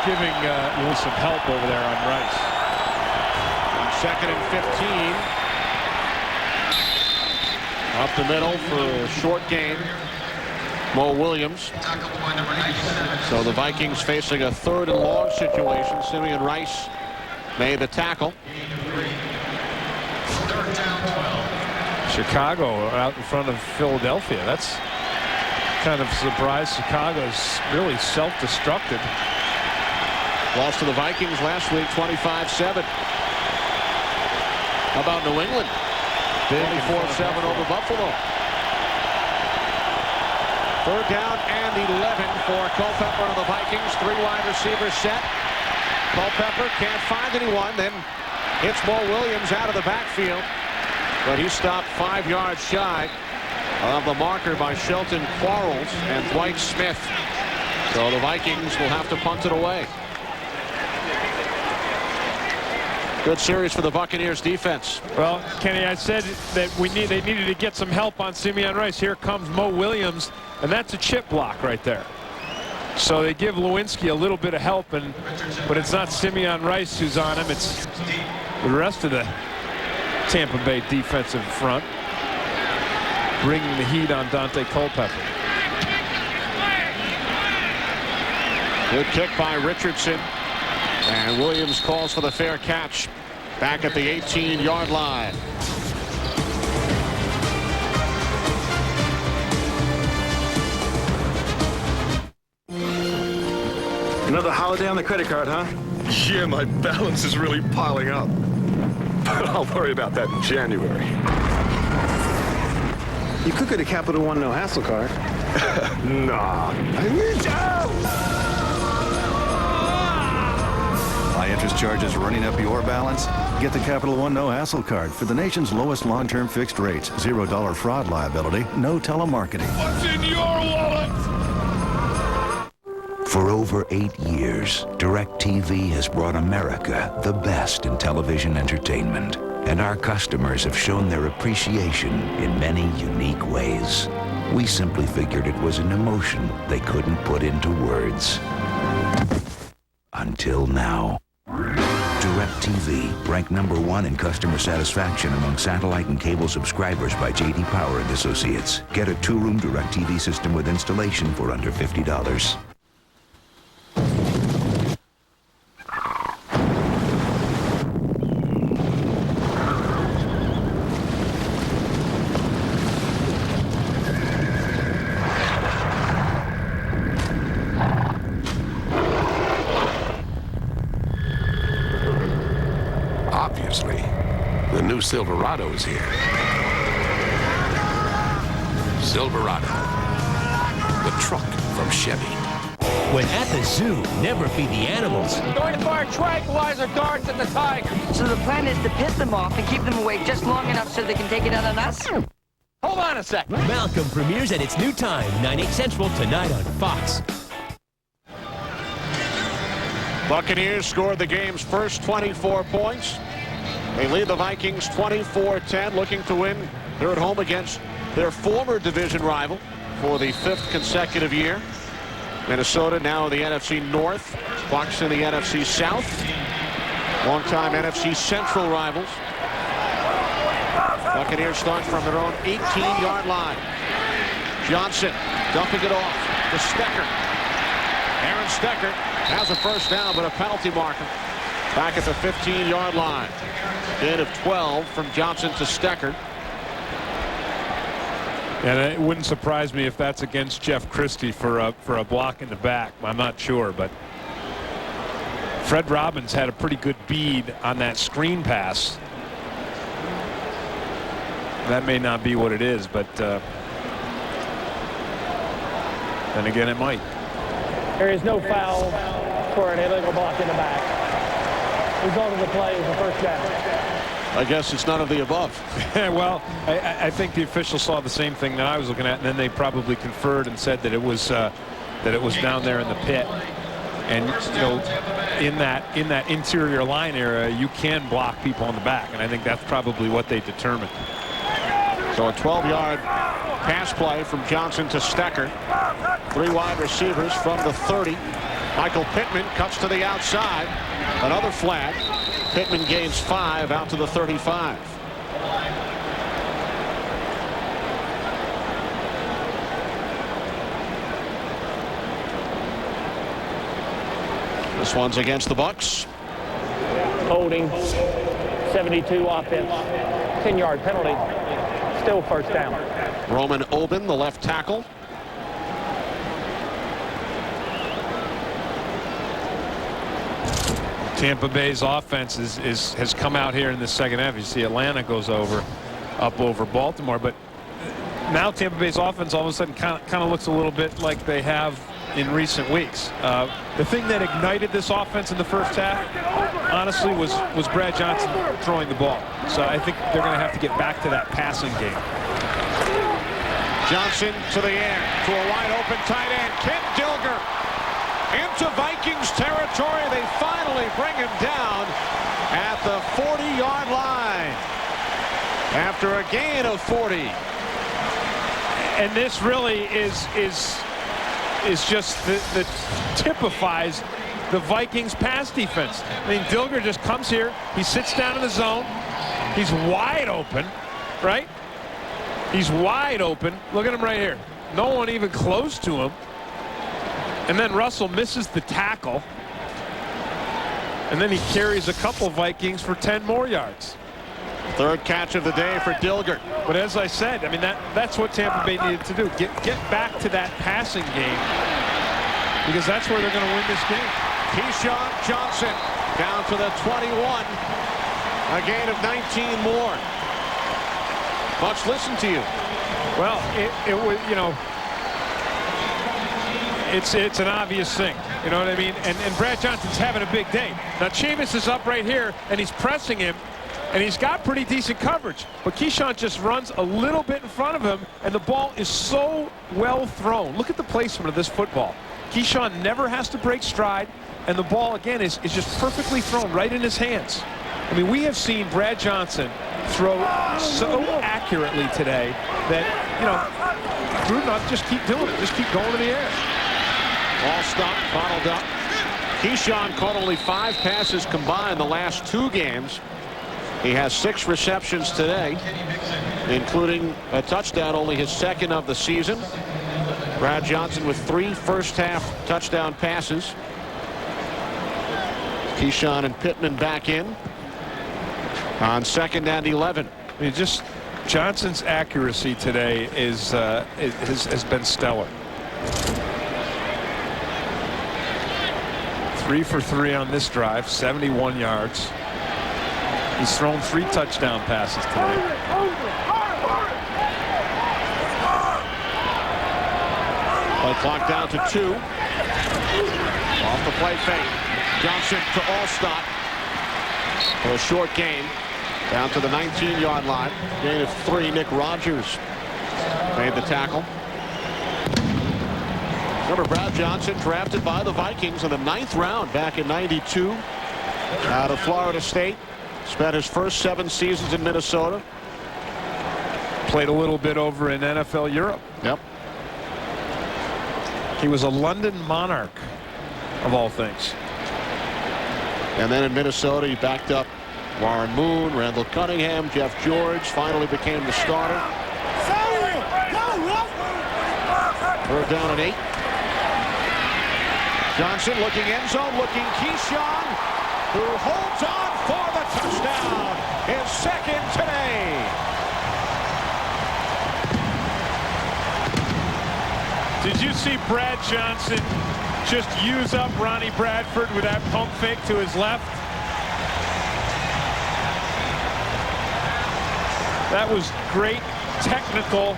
giving Lewis some help over there on Rice. On 2nd and 15. Up the middle for a short gain. Mo Williams. So the Vikings facing a 3rd and long situation. Simeon Rice made the tackle. Chicago out in front of Philadelphia. That's kind of surprised. Chicago's really self-destructed. Lost to the Vikings last week 25-7. How about New England? 24-7 over Buffalo. 3rd down and 11 for Culpepper and the Vikings. 3 wide receivers set. Culpepper can't find anyone. Then hits Mo Williams out of the backfield. But he stopped 5 yards shy of the marker by Shelton Quarles and Dwight Smith. So the Vikings will have to punt it away. Good series for the Buccaneers defense. Well, Kenny, I said that they needed to get some help on Simeon Rice. Here comes Mo Williams, and that's a chip block right there. So they give Lewinsky a little bit of help, but it's not Simeon Rice who's on him. It's the rest of the Tampa Bay defensive front bringing the heat on Dante Culpepper. Good kick by Richardson. And Williams calls for the fair catch back at the 18-yard line. Another holiday on the credit card, huh? Yeah, my balance is really piling up. But I'll worry about that in January. You could get a Capital One no hassle card. Nah. High interest charges running up your balance? Get the Capital One no hassle card for the nation's lowest long-term fixed rates, $0 fraud liability, no telemarketing. What's in your wallet? For over 8 years, DirecTV has brought America the best in television entertainment. And our customers have shown their appreciation in many unique ways. We simply figured it was an emotion they couldn't put into words. Until now. DirecTV, ranked #1 in customer satisfaction among satellite and cable subscribers by J.D. Power and Associates. Get a 2-room DirecTV system with installation for under $50. Obviously, the new Silverado is here. Silverado, the truck from Chevy. When at the zoo, never feed the animals. Going to fire tranquilizer darts at the tiger. So the plan is to piss them off and keep them awake just long enough so they can take it out on us? Hold on a sec. Malcolm premieres at its new time, 9/8 Central, tonight on Fox. Buccaneers scored the game's first 24 points. They lead the Vikings 24-10, looking to win. They're at home against their former division rival for the 5th consecutive year. Minnesota now in the NFC North, Bucs in the NFC South. Longtime NFC Central rivals. Buccaneers start from their own 18-yard line. Johnson dumping it off to Stecker. Aaron Stecker has a first down, but a penalty marker back at the 15-yard line. Gain of 12 from Johnson to Stecker. And it wouldn't surprise me if that's against Jeff Christie for a block in the back. I'm not sure, but Fred Robbins had a pretty good bead on that screen pass. That may not be what it is, but then again, it might. There is no foul for an illegal block in the back. Result of the play is a first down. I guess it's none of the above. Well, I think the officials saw the same thing that I was looking at, and then they probably conferred and said that it was down there in the pit. And you know, in that interior line area, you can block people on the back, and I think that's probably what they determined. So a 12-yard pass play from Johnson to Stecker. 3 wide receivers from the 30 Michael Pittman cuts to the outside. Another flag. Pittman gains 5 out to the 35. This one's against the Bucs. Holding, 72 offense, 10-yard penalty, still first down. Roman Oben, the left tackle. Tampa Bay's offense has come out here in the second half. You see Atlanta goes up over Baltimore, but now Tampa Bay's offense all of a sudden kind of looks a little bit like they have in recent weeks. The thing that ignited this offense in the first half, honestly, was Brad Johnson throwing the ball. So I think they're going to have to get back to that passing game. Johnson to the air, to a wide open tight end. Kent Dilger into Vikings territory. They finally bring him down at the 40-yard line after a gain of 40. And this really is just the typifies the Vikings pass defense. I mean, Dilger just comes here, he sits down in the zone, he's wide open, right? He's wide open. Look at him right here. No one even close to him. And then Russell misses the tackle. And then he carries a couple Vikings for 10 more yards. Third catch of the day for Dilger. But as I said, I mean, that's what Tampa Bay needed to do. Get back to that passing game, because that's where they're going to win this game. Keyshawn Johnson down to the 21. A gain of 19 more. Much listen to you. Well, it was, you know, it's an obvious thing. You know what I mean? And Brad Johnson's having a big day. Now, Chavis is up right here, and he's pressing him. And he's got pretty decent coverage. But Keyshawn just runs a little bit in front of him, and the ball is so well thrown. Look at the placement of this football. Keyshawn never has to break stride, and the ball, again, is just perfectly thrown right in his hands. I mean, we have seen Brad Johnson throw so accurately today that, you know, Gruden, just keep doing it. Just keep going to the air. Ball stopped, bottled up. Keyshawn caught only 5 passes combined the last 2 games. He has 6 receptions today, including a touchdown, only his 2nd of the season. Brad Johnson with 3 first-half touchdown passes. Keyshawn and Pittman back in on 2nd and 11. I mean, just Johnson's accuracy today has been stellar. 3 for 3 on this drive, 71 yards. He's thrown 3 touchdown passes today. Play clock down to 2. Off the play fake. Johnson to Allstott for a short gain. Down to the 19-yard line. Gain of 3. Nick Rogers made the tackle. Remember, Brad Johnson drafted by the Vikings in the 9th round back in '92 out of Florida State. Spent his first 7 seasons in Minnesota. Played a little bit over in NFL Europe. Yep. He was a London Monarch, of all things. And then in Minnesota, he backed up Warren Moon, Randall Cunningham, Jeff George. Finally became the starter. 3rd down and 8. Johnson looking end zone, looking Keyshawn, who holds on for the touchdown. His 2nd today. Did you see Brad Johnson just use up Ronnie Bradford with that pump fake to his left? That was great technical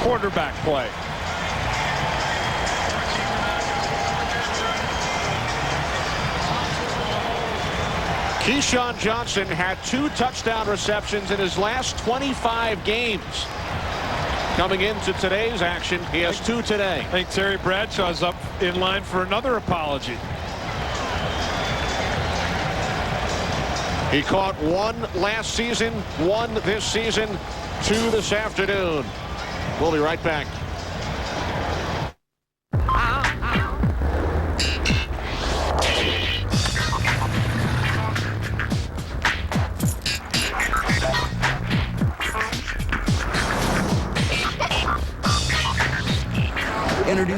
quarterback play. Keyshawn Johnson had 2 touchdown receptions in his last 25 games. Coming into today's action, he has 2 today. I think Terry Bradshaw's up in line for another apology. He caught 1 last season, 1 this season, 2 this afternoon. We'll be right back.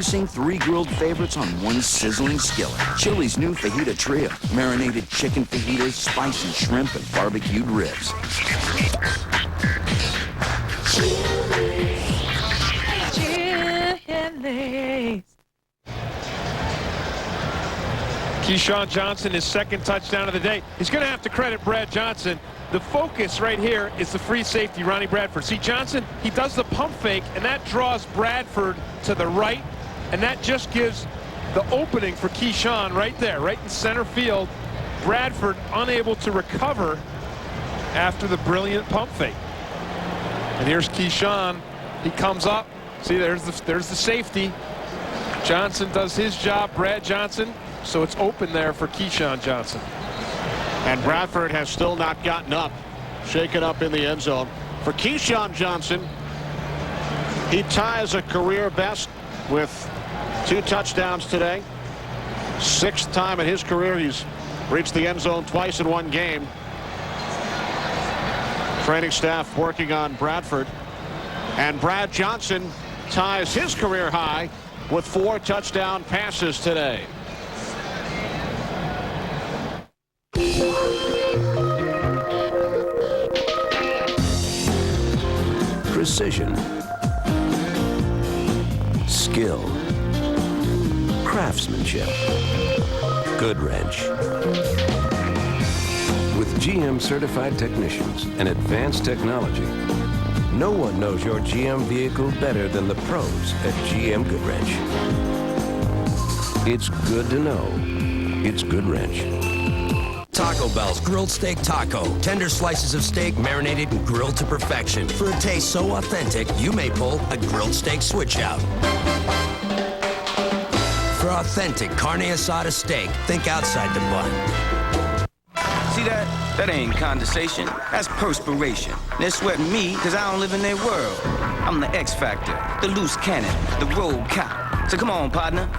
Introducing 3 grilled favorites on one sizzling skillet. Chili's new fajita trio. Marinated chicken fajitas, spicy shrimp, and barbecued ribs. Keyshawn Johnson, his second touchdown of the day. He's going to have to credit Brad Johnson. The focus right here is the free safety, Ronnie Bradford. See, Johnson, he does the pump fake, and that draws Bradford to the right, and that just gives the opening for Keyshawn right there, right in center field. Bradford unable to recover after the brilliant pump fake. And here's Keyshawn. He comes up. See, there's the safety. Johnson does his job, Brad Johnson. So it's open there for Keyshawn Johnson. And Bradford has still not gotten up. Shaken up in the end zone. For Keyshawn Johnson, he ties a career best with 2 touchdowns today. 6th time in his career he's reached the end zone twice in one game. Training staff working on Bradford. And Brad Johnson ties his career high with 4 touchdown passes today. Precision, skill, craftsmanship, good wrench. With GM certified technicians and advanced technology, no one knows your GM vehicle better than the pros at GM Good Wrench. It's good to know it's Good Wrench. Taco Bell's Grilled Steak Taco. Tender slices of steak marinated and grilled to perfection. For a taste so authentic, you may pull a grilled steak switch out. For authentic carne asada steak, think outside the bun. See that? That ain't condensation. That's perspiration. They're sweating me because I don't live in their world. I'm the X Factor, the loose cannon, the road cop. So come on, partner.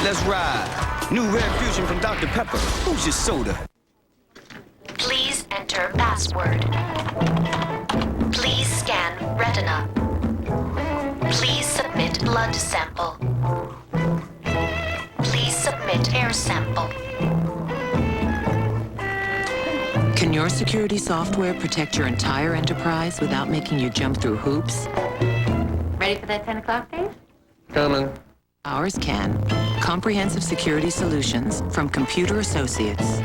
Let's ride. New Rare Fusion from Dr. Pepper. Who's your soda? Please enter password. Please scan retina. Please submit blood sample. Please submit air sample. Can your security software protect your entire enterprise without making you jump through hoops? Ready for that 10 o'clock, Dave? Coming. Ours can. Comprehensive security solutions from Computer Associates.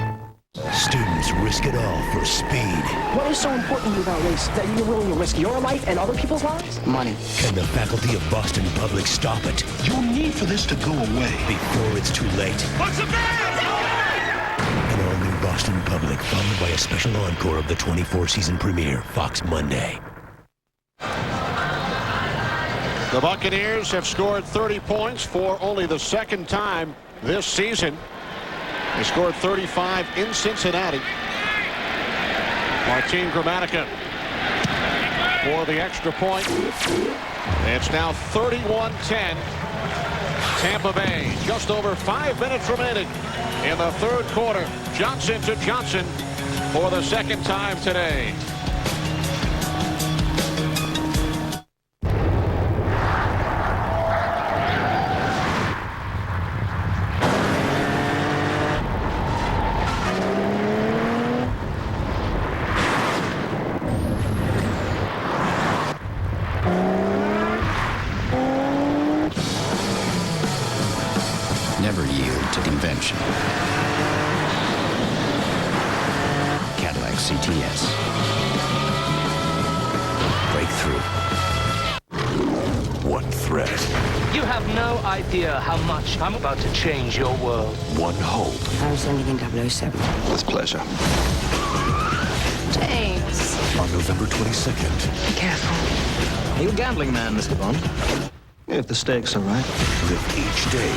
Students risk it all for speed. What is so important to you about race that you're willing to risk your life and other people's lives? Money. Can the faculty of Boston Public stop it? You need for this to go away before it's too late. What's the matter? An all-new Boston Public, followed by a special encore of the 24 season premiere, Fox Monday. The Buccaneers have scored 30 points for only the 2nd time this season. They scored 35 in Cincinnati. Martin Gramatica for the extra point. It's now 31-10. Tampa Bay, just over 5 minutes remaining in the 3rd quarter. Johnson to Johnson for the 2nd time today. Never yield to convention. Cadillac CTS. Breakthrough. One threat. You have no idea how much I'm about to change your world. One hope. I'm sending in 007. With pleasure. James. On November 22nd. Be careful. Are you a gambling man, Mr. Bond? If the stakes are right. Live each day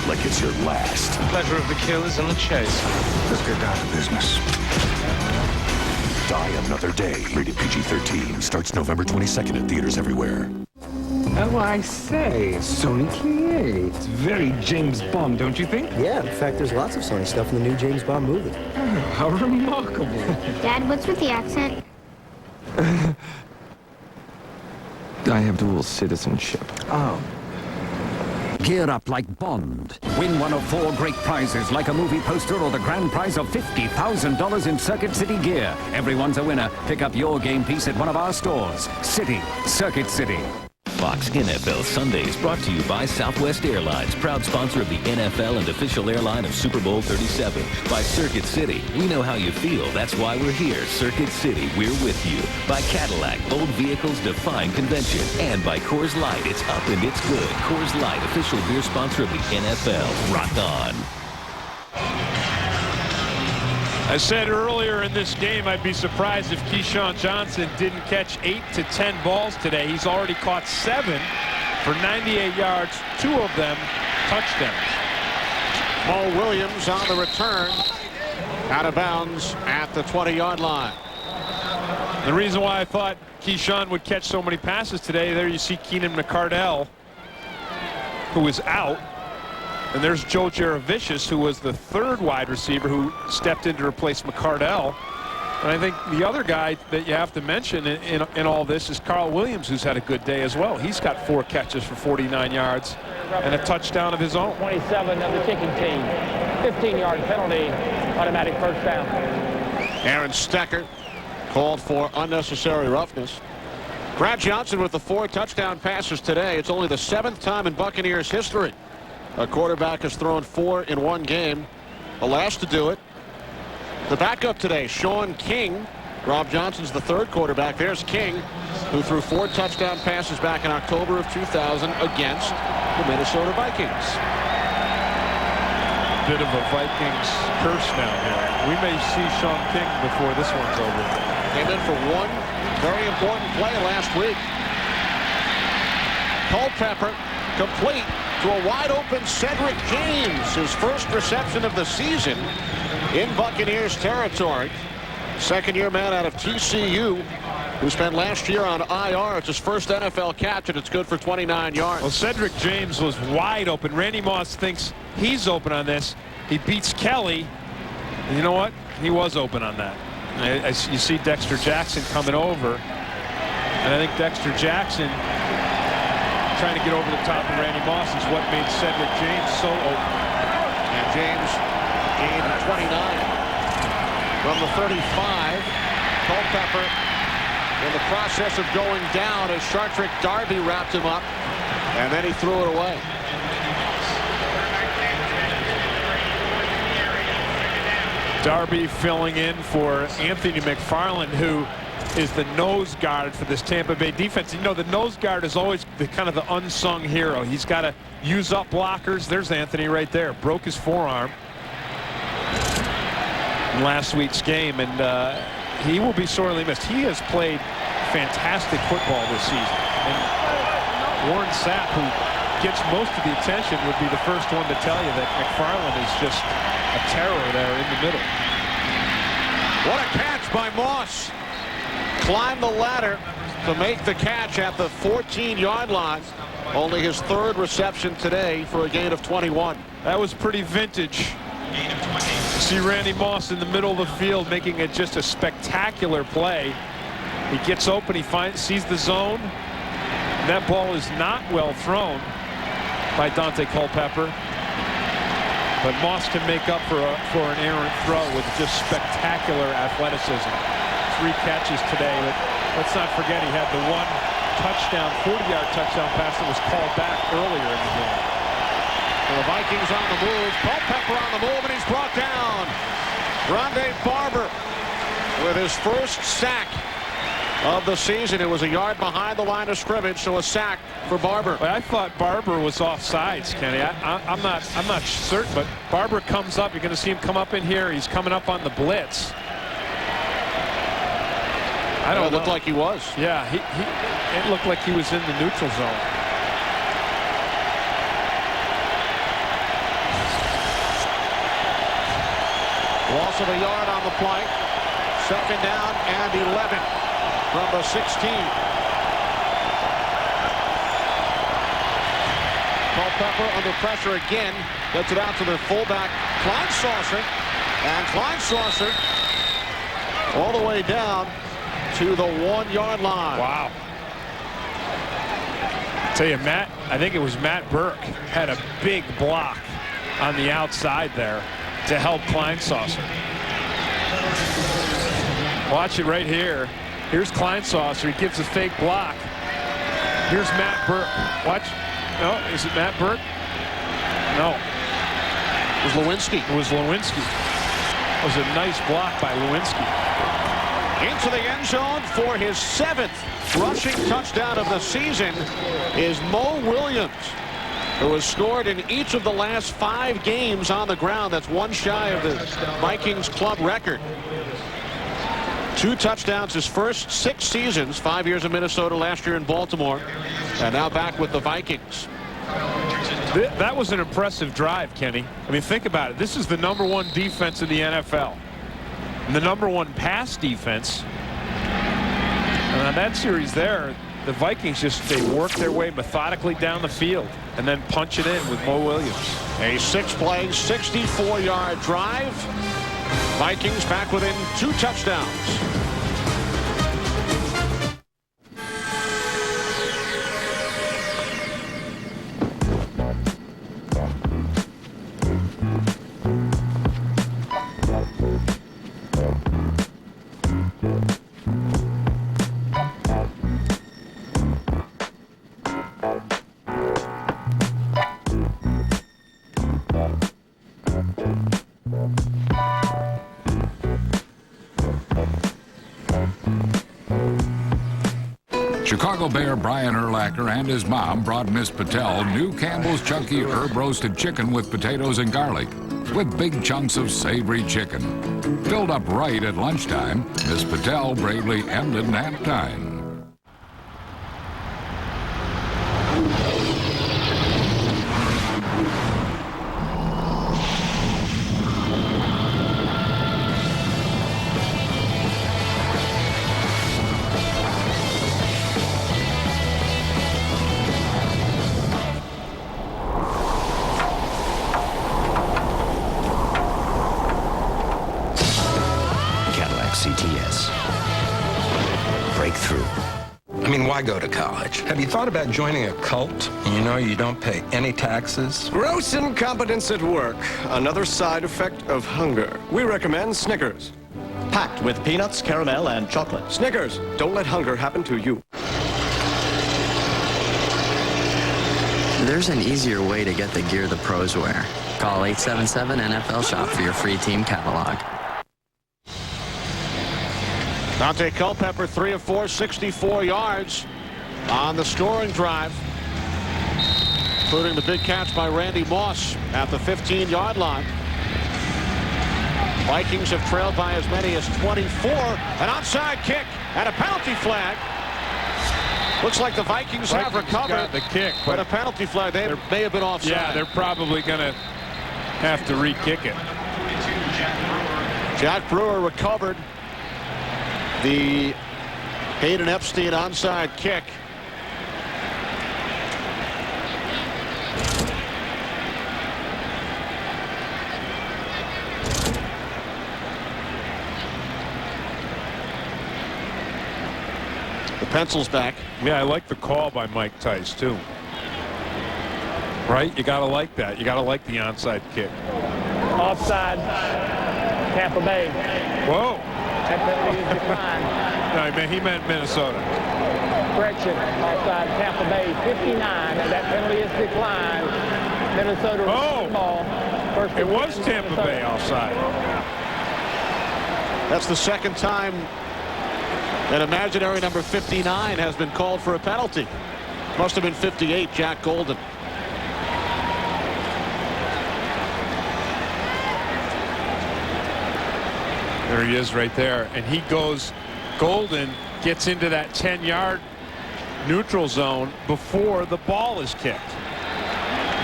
like it's your last. The pleasure of the kill is in the chase. Let's get down to business. Die Another Day. Rated PG-13. Starts November 22nd at theaters everywhere. Oh, I say, Sony creates. Very James Bond, don't you think? Yeah, in fact, there's lots of Sony stuff in the new James Bond movie. Oh, how remarkable. Dad, what's with the accent? I have dual citizenship. Oh. Gear up like Bond. Win one of 4 great prizes like a movie poster or the grand prize of $50,000 in Circuit City gear. Everyone's a winner. Pick up your game piece at one of our stores. City. Circuit City. Fox NFL Sundays brought to you by Southwest Airlines, proud sponsor of the NFL and official airline of Super Bowl 37. By Circuit City, we know how you feel. That's why we're here. Circuit City, we're with you. By Cadillac, bold vehicles defying convention. And by Coors Light, it's up and it's good. Coors Light, official beer sponsor of the NFL. Rock on. I said earlier in this game I'd be surprised if Keyshawn Johnson didn't catch 8 to 10 balls today. He's already caught 7 for 98 yards, 2 of them touchdowns. Mo Williams on the return, out of bounds at the 20-yard line. The reason why I thought Keyshawn would catch so many passes today, there you see Keenan McCardell, who is out. And there's Joe Jaravicius, who was the 3rd wide receiver who stepped in to replace McCardell. And I think the other guy that you have to mention in all this is Carl Williams, who's had a good day as well. He's got 4 catches for 49 yards and a touchdown of his own. 27 of the kicking team. 15-yard penalty, automatic first down. Aaron Stecker called for unnecessary roughness. Brad Johnson with the 4 touchdown passes today. It's only the 7th time in Buccaneers history a quarterback has thrown 4 in one game. The last to do it. The backup today, Sean King. Rob Johnson's the 3rd quarterback. There's King, who threw 4 touchdown passes back in October of 2000 against the Minnesota Vikings. Bit of a Vikings curse down here. We may see Sean King before this one's over. Came in for one very important play last week. Culpepper complete to a wide-open Cedric James, his first reception of the season in Buccaneers territory. Second-year man out of TCU, who spent last year on IR. It's his first NFL catch, and it's good for 29 yards. Well, Cedric James was wide open. Randy Moss thinks he's open on this. He beats Kelly. And you know what? He was open on that. You see Dexter Jackson coming over, and I think Dexter Jackson trying to get over the top of Randy Moss is what made Cedric James so open. And James gained 29 from the 35. Culpepper in the process of going down as Shartrick Darby wrapped him up, and then he threw it away. Darby filling in for Anthony McFarland, who is the nose guard for this Tampa Bay defense. You know, the nose guard is always the kind of the unsung hero. He's got to use up blockers. There's Anthony right there. Broke his forearm in last week's game, and he will be sorely missed. He has played fantastic football this season. And Warren Sapp, who gets most of the attention, would be the first one to tell you that McFarland is just a terror there in the middle. What a catch by Moss. Climbed the ladder to make the catch at the 14-yard line. Only his 3rd reception today for a gain of 21. That was pretty vintage. See Randy Moss in the middle of the field making it just a spectacular play. He gets open, he sees the zone. That ball is not well thrown by Dante Culpepper. But Moss can make up for an errant throw with just spectacular athleticism. 3 catches today, but let's not forget he had the 1 touchdown, 40-yard touchdown pass that was called back earlier in the game. The Vikings on the move. Culpepper on the move, and he's brought down. Rondé Barber with his first sack of the season. It was a yard behind the line of scrimmage, so a sack for Barber. Well, I thought Barber was offsides, Kenny. I'm not certain, but Barber comes up. You're going to see him come up in here. He's coming up on the blitz. I don't know. It looked like he was. Yeah, it looked like he was in the neutral zone. Loss of a yard on the play. 2nd down and 11 from the 16. Culpepper under pressure again. Gets it out to their fullback, Kleinsaucer. And Kleinsaucer all the way down to the 1-yard line. Wow. Tell you, I think it was Matt Burke had a big block on the outside there to help Kleinsaucer. Watch it right here. Here's Kleinsaucer. He gives a fake block. Here's Matt Burke. Watch. No, is it Matt Burke? No. It was Lewinsky. It was Lewinsky. It was a nice block by Lewinsky. Into the end zone for his 7th rushing touchdown of the season is Mo Williams, who has scored in each of the last 5 games on the ground. That's one shy of the Vikings club record. 2 touchdowns his first 6 seasons, 5 years in Minnesota, last year in Baltimore, and now back with the Vikings. That was an impressive drive, Kenny. I mean, think about it. This is the #1 defense in the NFL. And the #1 pass defense. And on that series there, the Vikings they work their way methodically down the field and then punch it in with Mo Williams. A 6-play, 64-yard drive. Vikings back within 2 touchdowns. Chicago Bear Brian Urlacher and his mom brought Miss Patel new Campbell's Chunky Herb Roasted Chicken with potatoes and garlic, with big chunks of savory chicken. Filled up right at lunchtime, Miss Patel bravely ended nap time. CTS. Breakthrough. I mean, why go to college? Have you thought about joining a cult? You know, you don't pay any taxes. Gross incompetence at work. Another side effect of hunger. We recommend Snickers. Packed with peanuts, caramel, and chocolate. Snickers. Don't let hunger happen to you. There's an easier way to get the gear the pros wear. Call 877-NFL-SHOP for your free team catalog. Dante Culpepper, 3 of 4, 64 yards on the scoring drive, including the big catch by Randy Moss at the 15-yard line. Vikings have trailed by as many as 24. An onside kick and a penalty flag. Looks like the Vikings have recovered got the kick, but a penalty flag. They may have been offside. Yeah, they're probably going to have to re-kick it. Jack Brewer recovered the Hayden Epstein onside kick. The pencil's back. Yeah, I like the call by Mike Tice, too. Right? You got to like that. You got to like the onside kick. Offside, Tampa Bay. Whoa. That penalty is declined. No, he meant Minnesota. Correction, offside, Tampa Bay, 59, and that penalty is declined. Minnesota ball. First it was Tampa Bay offside. That's the second time that imaginary number 59 has been called for a penalty. Must have been 58, Jack Golden. There he is right there. And he goes, Golden gets into that 10-yard neutral zone before the ball is kicked.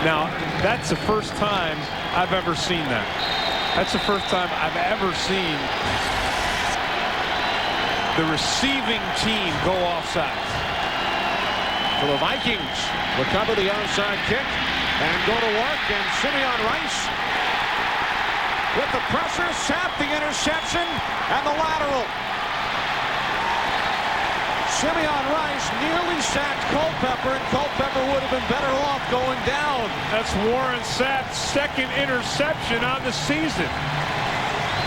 Now, that's the first time I've ever seen that. That's the first time I've ever seen the receiving team go offside. So the Vikings recover the onside kick and go to work, and Simeon Rice with the pressure, sap the interception, and the lateral. Simeon Rice nearly sacked Culpepper, and Culpepper would have been better off going down. That's Warren Sapp's second interception on the season.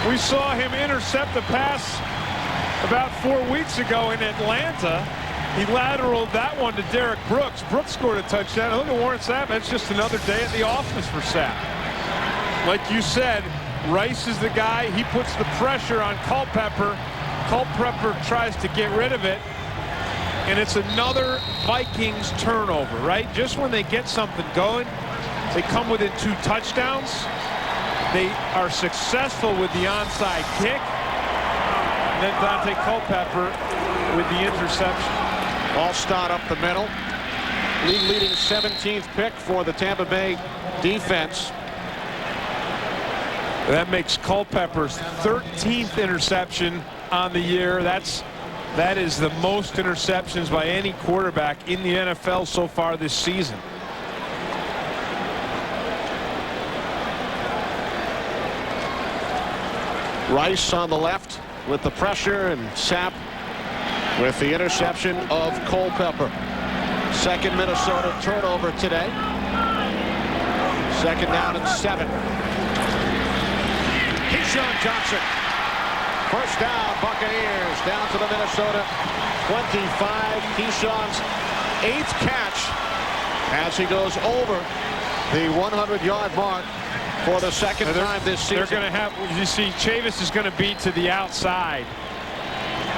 We saw him intercept a pass about 4 weeks ago in Atlanta. He lateraled that one to Derek Brooks. Brooks scored a touchdown. Look at Warren Sapp. That's just another day at the office for Sapp. Like you said, Rice is the guy. He puts the pressure on Culpepper. Culpepper tries to get rid of it. And it's another Vikings turnover, right? Just when they get something going, they come within 2 touchdowns. They are successful with the onside kick. And then Dante Culpepper with the interception. Ball start up the middle. League-leading 17th pick for the Tampa Bay defense. That makes Culpepper's 13th interception on the year. That is the most interceptions by any quarterback in the NFL so far this season. Rice on the left with the pressure, and Sapp with the interception of Culpepper. Second Minnesota turnover today. Second down and 7. Keyshawn Johnson. First down, Buccaneers, down to the Minnesota 25. Keyshawn's 8th catch as he goes over the 100-yard mark for the second time this season. They're going to have, you see, Chavis is going to be to the outside.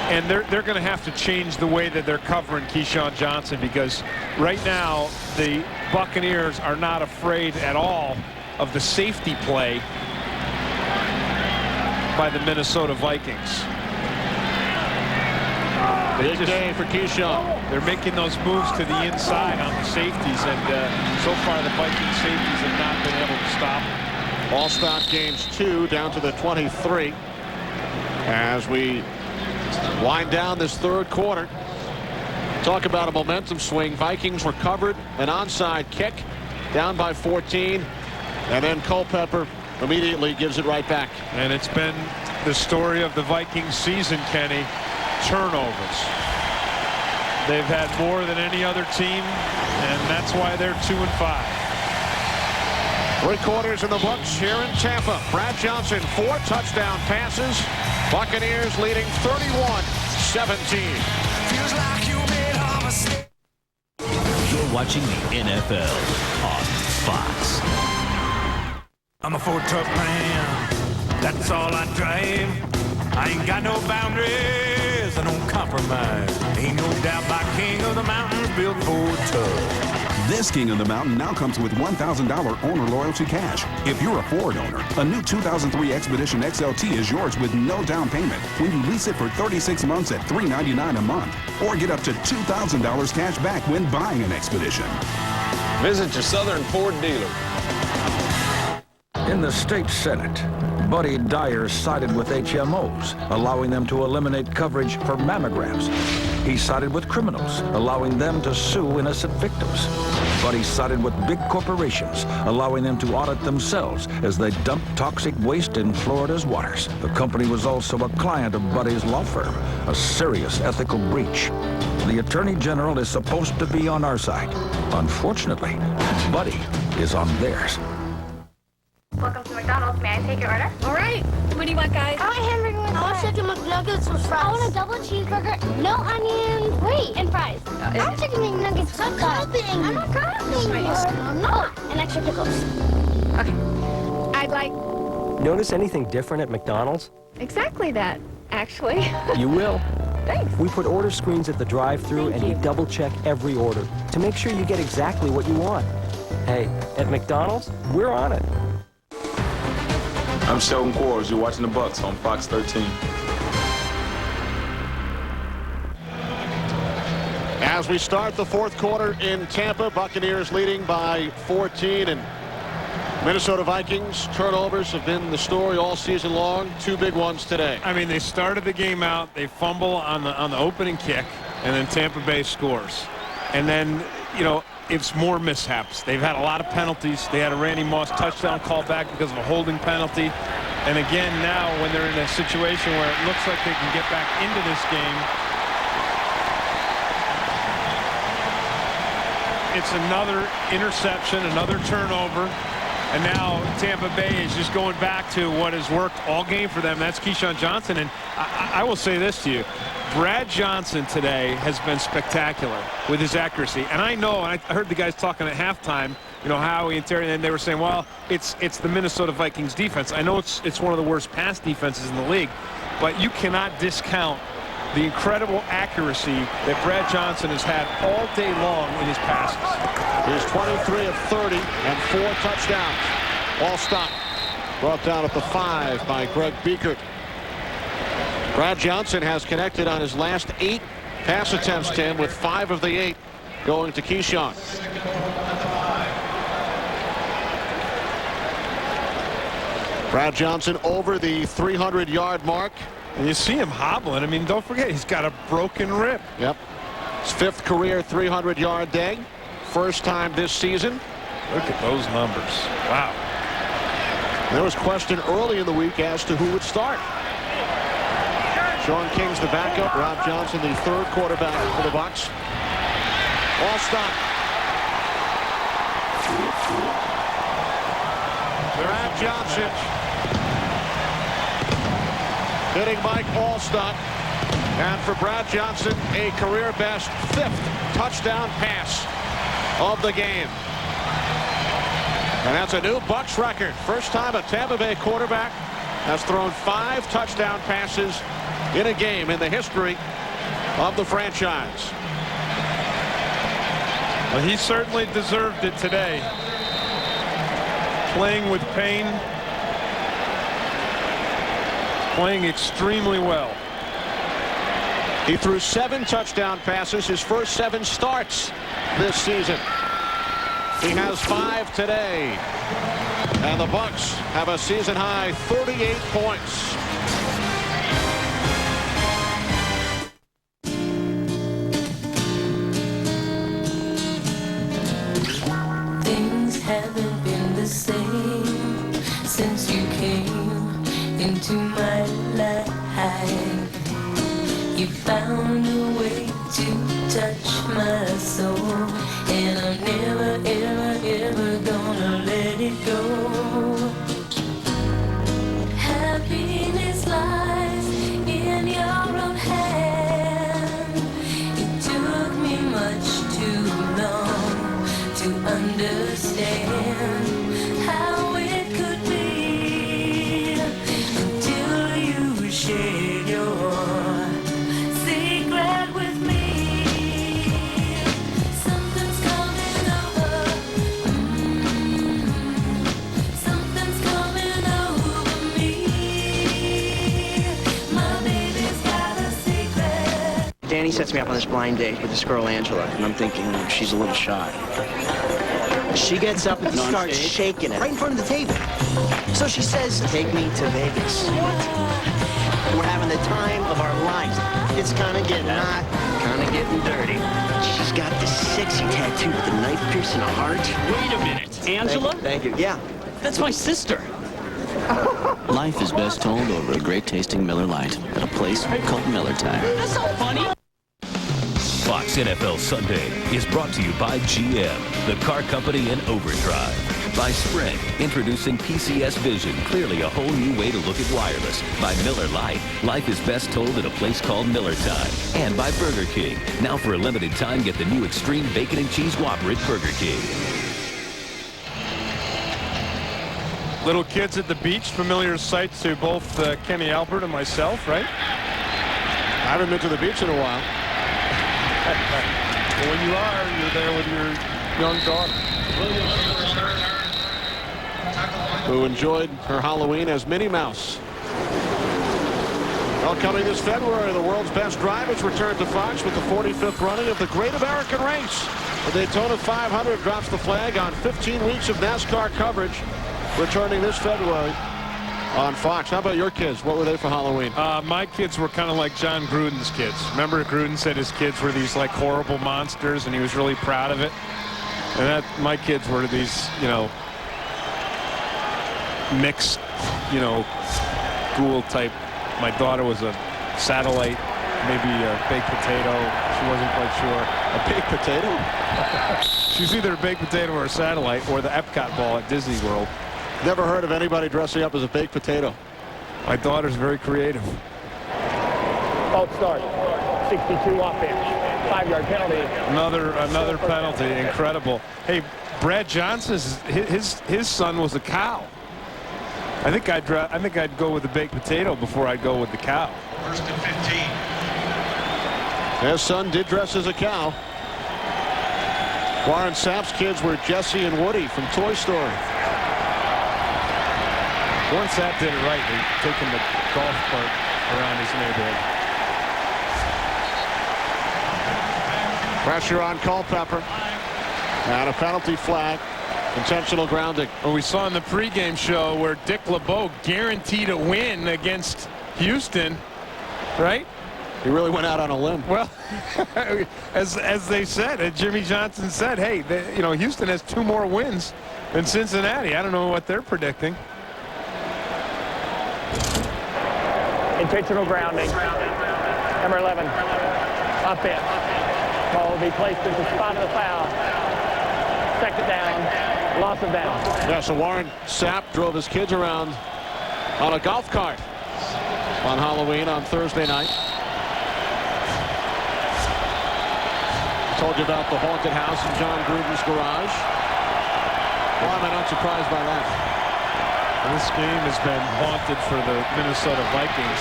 And they're going to have to change the way that they're covering Keyshawn Johnson, because right now the Buccaneers are not afraid at all of the safety play by the Minnesota Vikings. Big day for Keyshawn. They're making those moves to the inside on the safeties, and so far the Viking safeties have not been able to stop them. Ball stop games 2 down to the 23 as we wind down this third quarter. Talk about a momentum swing. Vikings recovered an onside kick, down by 14, and then Culpepper immediately gives it right back. And it's been the story of the Vikings season, Kenny. Turnovers. They've had more than any other team, and that's why they're 2-5. 3 quarters in the books here in Tampa. Brad Johnson, 4 touchdown passes. Buccaneers leading 31-17. You're watching the NFL on Fox. I'm a 4-truck man. That's all I drive. I ain't got no boundaries. I don't compromise. Ain't no doubt my king of the mountains built Ford truck. This King of the Mountain now comes with $1,000 owner loyalty cash. If you're a Ford owner, a new 2003 Expedition XLT is yours with no down payment when you lease it for 36 months at $399 a month. Or get up to $2,000 cash back when buying an Expedition. Visit your Southern Ford dealer. In the state Senate, Buddy Dyer sided with HMOs, allowing them to eliminate coverage for mammograms. He sided with criminals, allowing them to sue innocent victims. Buddy sided with big corporations, allowing them to audit themselves as they dump toxic waste in Florida's waters. The company was also a client of Buddy's law firm, a serious ethical breach. The Attorney General is supposed to be on our side. Unfortunately, Buddy is on theirs. Welcome to McDonald's. May I take your order? All right. What do you want, guys? I want a hamburger with fries. I want chicken McNuggets with fries. I want a double cheeseburger, no onions. Wait, and fries. I want chicken McNuggets with fries. I'm not copying. I'm not. And extra pickles. Okay. I'd like... Notice anything different at McDonald's? Exactly that, actually. You will. Thanks. We put order screens at the drive-thru, and we double-check every order to make sure you get exactly what you want. Hey, at McDonald's, we're on it. I'm Sheldon Quarles. You're watching the Bucks on Fox 13. As we start the fourth quarter in Tampa, Buccaneers leading by 14, and Minnesota Vikings turnovers have been the story all season long. 2 big ones today. I mean, they started the game out, they fumble on the opening kick, and then Tampa Bay scores. And then, you know, it's more mishaps. They've had a lot of penalties. They had a Randy Moss touchdown call back because of a holding penalty. And again, now when they're in a situation where it looks like they can get back into this game, it's another interception, another turnover. And now Tampa Bay is just going back to what has worked all game for them. That's Keyshawn Johnson. And I will say this to you. Brad Johnson today has been spectacular with his accuracy. And I know, and I heard the guys talking at halftime, you know, Howie and Terry, and they were saying, well, it's the Minnesota Vikings defense. I know it's one of the worst pass defenses in the league, but you cannot discount the incredible accuracy that Brad Johnson has had all day long in his passes. He's 23 of 30 and 4 touchdowns. All stop. Brought down at the 5 by Greg Biekert. Brad Johnson has connected on his last 8 pass attempts, Tim, with 5 of the 8 going to Keyshawn. Brad Johnson over the 300-yard mark. And you see him hobbling. I mean, don't forget, he's got a broken rib. Yep. His 5th career 300-yard day. First time this season. Look at those numbers. Wow. There was question early in the week as to who would start. Sean King's the backup. Rob Johnson, the 3rd quarterback for the Bucs. All stop. Brad Johnson hitting Mike Allstott, and for Brad Johnson, a career best 5th touchdown pass of the game. And that's a new Bucs record. First time a Tampa Bay quarterback has thrown 5 touchdown passes in a game in the history of the franchise. Well, he certainly deserved it today. Playing with pain. Playing extremely well. He threw 7 touchdown passes his first 7 starts this season. He has 5 today. And the Bucs have a season high 38 points. Things haven't been the same since you came into my life. You found a way to touch my soul, and I'm never, ever, ever gonna let it go. Happiness lies in your own hand. It took me much too long to understand how it could be until you shared your secret with me. Something's coming over. Something's coming over me. My baby's got a secret. Danny sets me up on this blind date with this girl, Angela, and I'm thinking she's a little shy. She gets up and starts shaking it right in front of the table. So she says, take me to Vegas. We're having the time of our lives. It's kind of getting hot, kind of getting dirty. She's got this sexy tattoo with a knife piercing a heart. Wait a minute. Angela? Thank you. Yeah. That's my sister. Life is best told over a great tasting Miller Lite at a place called Miller Time. That's so funny. Fox NFL Sunday is brought to you by GM, the car company in overdrive. By Sprint, introducing PCS Vision, clearly a whole new way to look at wireless. By Miller Lite, life is best told at a place called Miller Time. And by Burger King. Now for a limited time, get the new Extreme Bacon and Cheese Whopper at Burger King. Little kids at the beach, familiar sight to both Kenny Albert and myself, right? I haven't been to the beach in a while. Well, when you are, you're there with your young daughter. Who enjoyed her Halloween as Minnie Mouse. Well, coming this February, the world's best drivers return to Fox with the 45th running of the Great American Race. The Daytona 500 drops the flag on 15 weeks of NASCAR coverage, returning this February on Fox. How about your kids? What were they for Halloween? My kids were kind of like John Gruden's kids. Remember, Gruden said his kids were these like horrible monsters, and he was really proud of it. And my kids were these, you know, mixed, you know, ghoul type. My daughter was a satellite, maybe a baked potato. She wasn't quite sure. A baked potato? She's either a baked potato or a satellite or the Epcot ball at Disney World. Never heard of anybody dressing up as a baked potato. My daughter's very creative. False start. 62 offense. 5-yard penalty. Another penalty. Incredible. Hey, Brad Johnson's his son was a cow. I think I'd go with the baked potato before I'd go with the cow. First and 15. His son did dress as a cow. Warren Sapp's kids were Jesse and Woody from Toy Story. Warren Sapp did it right. They're taking the golf cart around his neighborhood. Pressure on Culpepper. And a penalty flag. Intentional grounding. Well, we saw in the pregame show where Dick LeBeau guaranteed a win against Houston, right? He really went out on a limb. Well, as they said, Jimmy Johnson said, hey, Houston has 2 more wins than Cincinnati. I don't know what they're predicting. Intentional grounding. Number 11. Offense. Ball will be placed at the spot of the foul. Second down. Loss of down. Yeah, so Warren Sapp drove his kids around on a golf cart on Halloween on Thursday night. Told you about the haunted house in John Gruden's garage. Why am I not surprised by that? This game has been haunted for the Minnesota Vikings.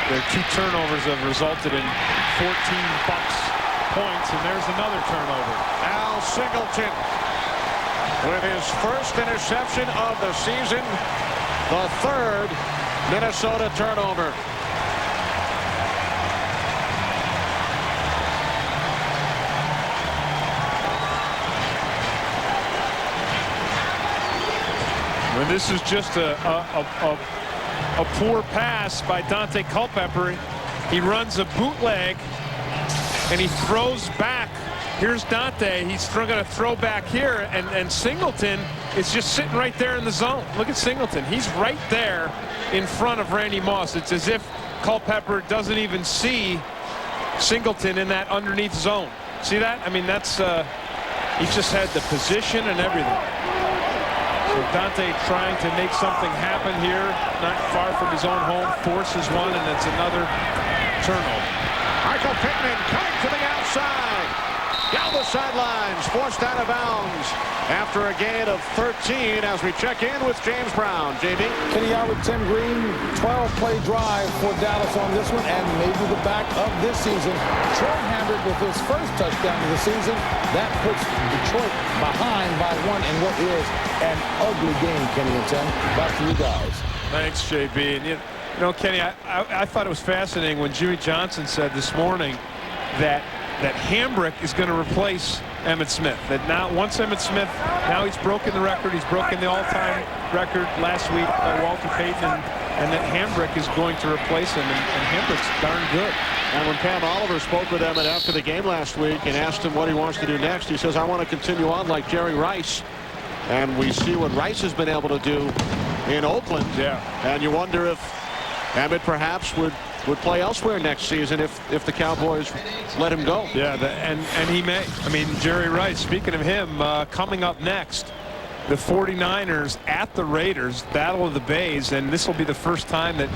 Their 2 turnovers have resulted in 14 Bucs points, and there's another turnover. Al Singleton with his first interception of the season, the 3rd Minnesota turnover. And this is just a poor pass by Dante Culpepper. He runs a bootleg and he throws back. Here's Dante. He's going to throw back here, and Singleton is just sitting right there in the zone. Look at Singleton. He's right there in front of Randy Moss. It's as if Culpepper doesn't even see Singleton in that underneath zone. See that? I mean, that's he just had the position and everything. So Dante trying to make something happen here, not far from his own home, forces one, and it's another turnover. Michael Pittman coming to the outside. Down the sidelines, forced out of bounds after a gain of 13 as we check in with James Brown. JB? Kenny out with Tim Green. 12-play drive for Dallas on this one, and maybe the back of this season. Troy Hambrick with his first touchdown of the season. That puts Detroit behind by 1 in what is an ugly game, Kenny and Tim. Back to you guys. Thanks, JB. And you know, Kenny, I thought it was fascinating when Jimmy Johnson said this morning that Hambrick is going to replace Emmitt Smith. That now, once Emmitt Smith, now he's broken the record. He's broken the all-time record last week by Walter Payton, and that Hambrick is going to replace him, and Hambrick's darn good. And when Pam Oliver spoke with Emmitt after the game last week and asked him what he wants to do next, he says, I want to continue on like Jerry Rice. And we see what Rice has been able to do in Oakland. Yeah. And you wonder if Emmitt perhaps would play elsewhere next season if the Cowboys let him go. Yeah, and he may. I mean, Jerry Rice, speaking of him, coming up next, the 49ers at the Raiders, Battle of the Bays, and this will be the first time that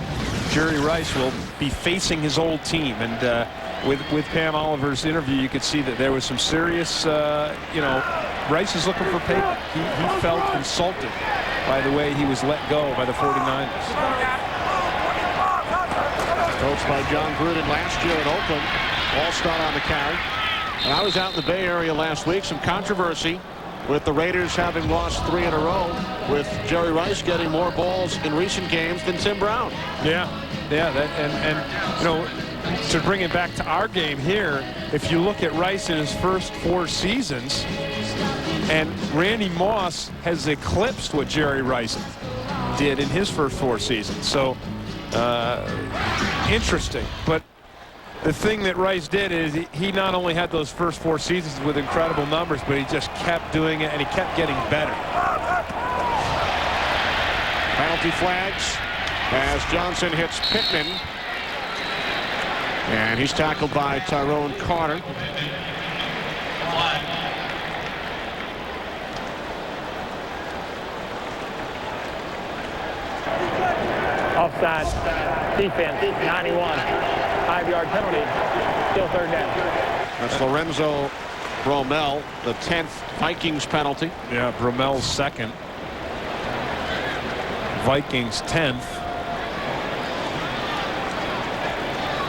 Jerry Rice will be facing his old team. And with Pam Oliver's interview, you could see that there was some serious, Rice is looking for payment. He felt insulted by the way he was let go by the 49ers. Coached by John Gruden last year in Oakland. All-star on the carry. And I was out in the Bay Area last week. Some controversy with the Raiders having lost 3 in a row, with Jerry Rice getting more balls in recent games than Tim Brown. Yeah, and you know, to bring it back to our game here, if you look at Rice in his first 4 seasons, and Randy Moss has eclipsed what Jerry Rice did in his first 4 seasons. So interesting. But the thing that Rice did is he not only had those first 4 seasons with incredible numbers, but he just kept doing it, and he kept getting better. Penalty flags as Johnson hits Pittman. And he's tackled by Tyrone Carter. Offside. Defense, 91. 5-yard penalty. Still third down. That's Lorenzo Bromell, the 10th Vikings penalty. Yeah, Bromel's second. Vikings 10th.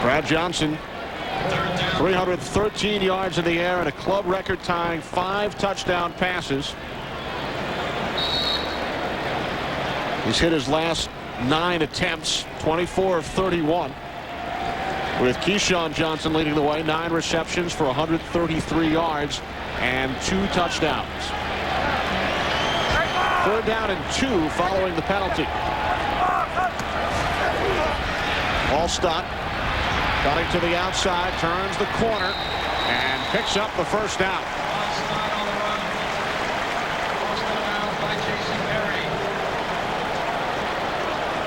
Brad Johnson, 313 yards in the air and a club record tying 5 touchdown passes. He's hit his last 9 attempts, 24 of 31. With Keyshawn Johnson leading the way, 9 receptions for 133 yards and 2 touchdowns. 3rd down and 2 following the penalty. Allstott cutting to the outside, turns the corner and picks up the first down.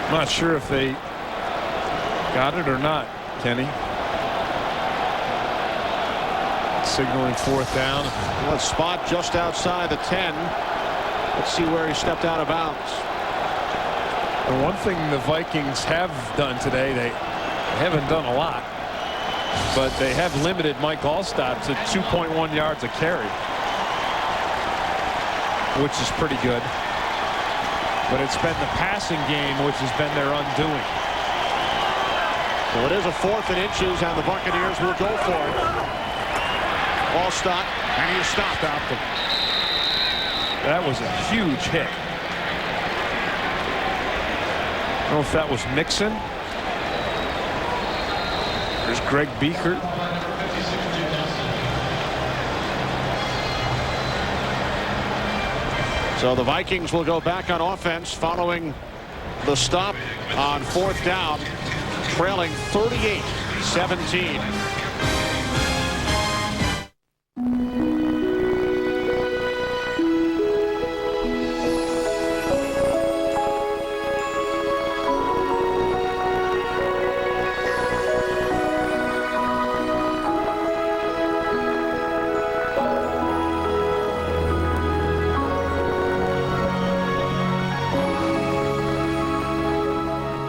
I'm not sure if they got it or not, Kenny. Signaling 4th down. A spot just outside the 10. Let's see where he stepped out of bounds. The one thing the Vikings have done today, they haven't done a lot, but they have limited Mike Allstott to 2.1 yards a carry, which is pretty good. But it's been the passing game which has been their undoing. So it is a 4th and inches, and the Buccaneers will go for it. Allstott, and he stopped. Him. That was a huge hit. I don't know if that was Mixon. There's Greg Biekert. So the Vikings will go back on offense following the stop on 4th down, trailing 38-17.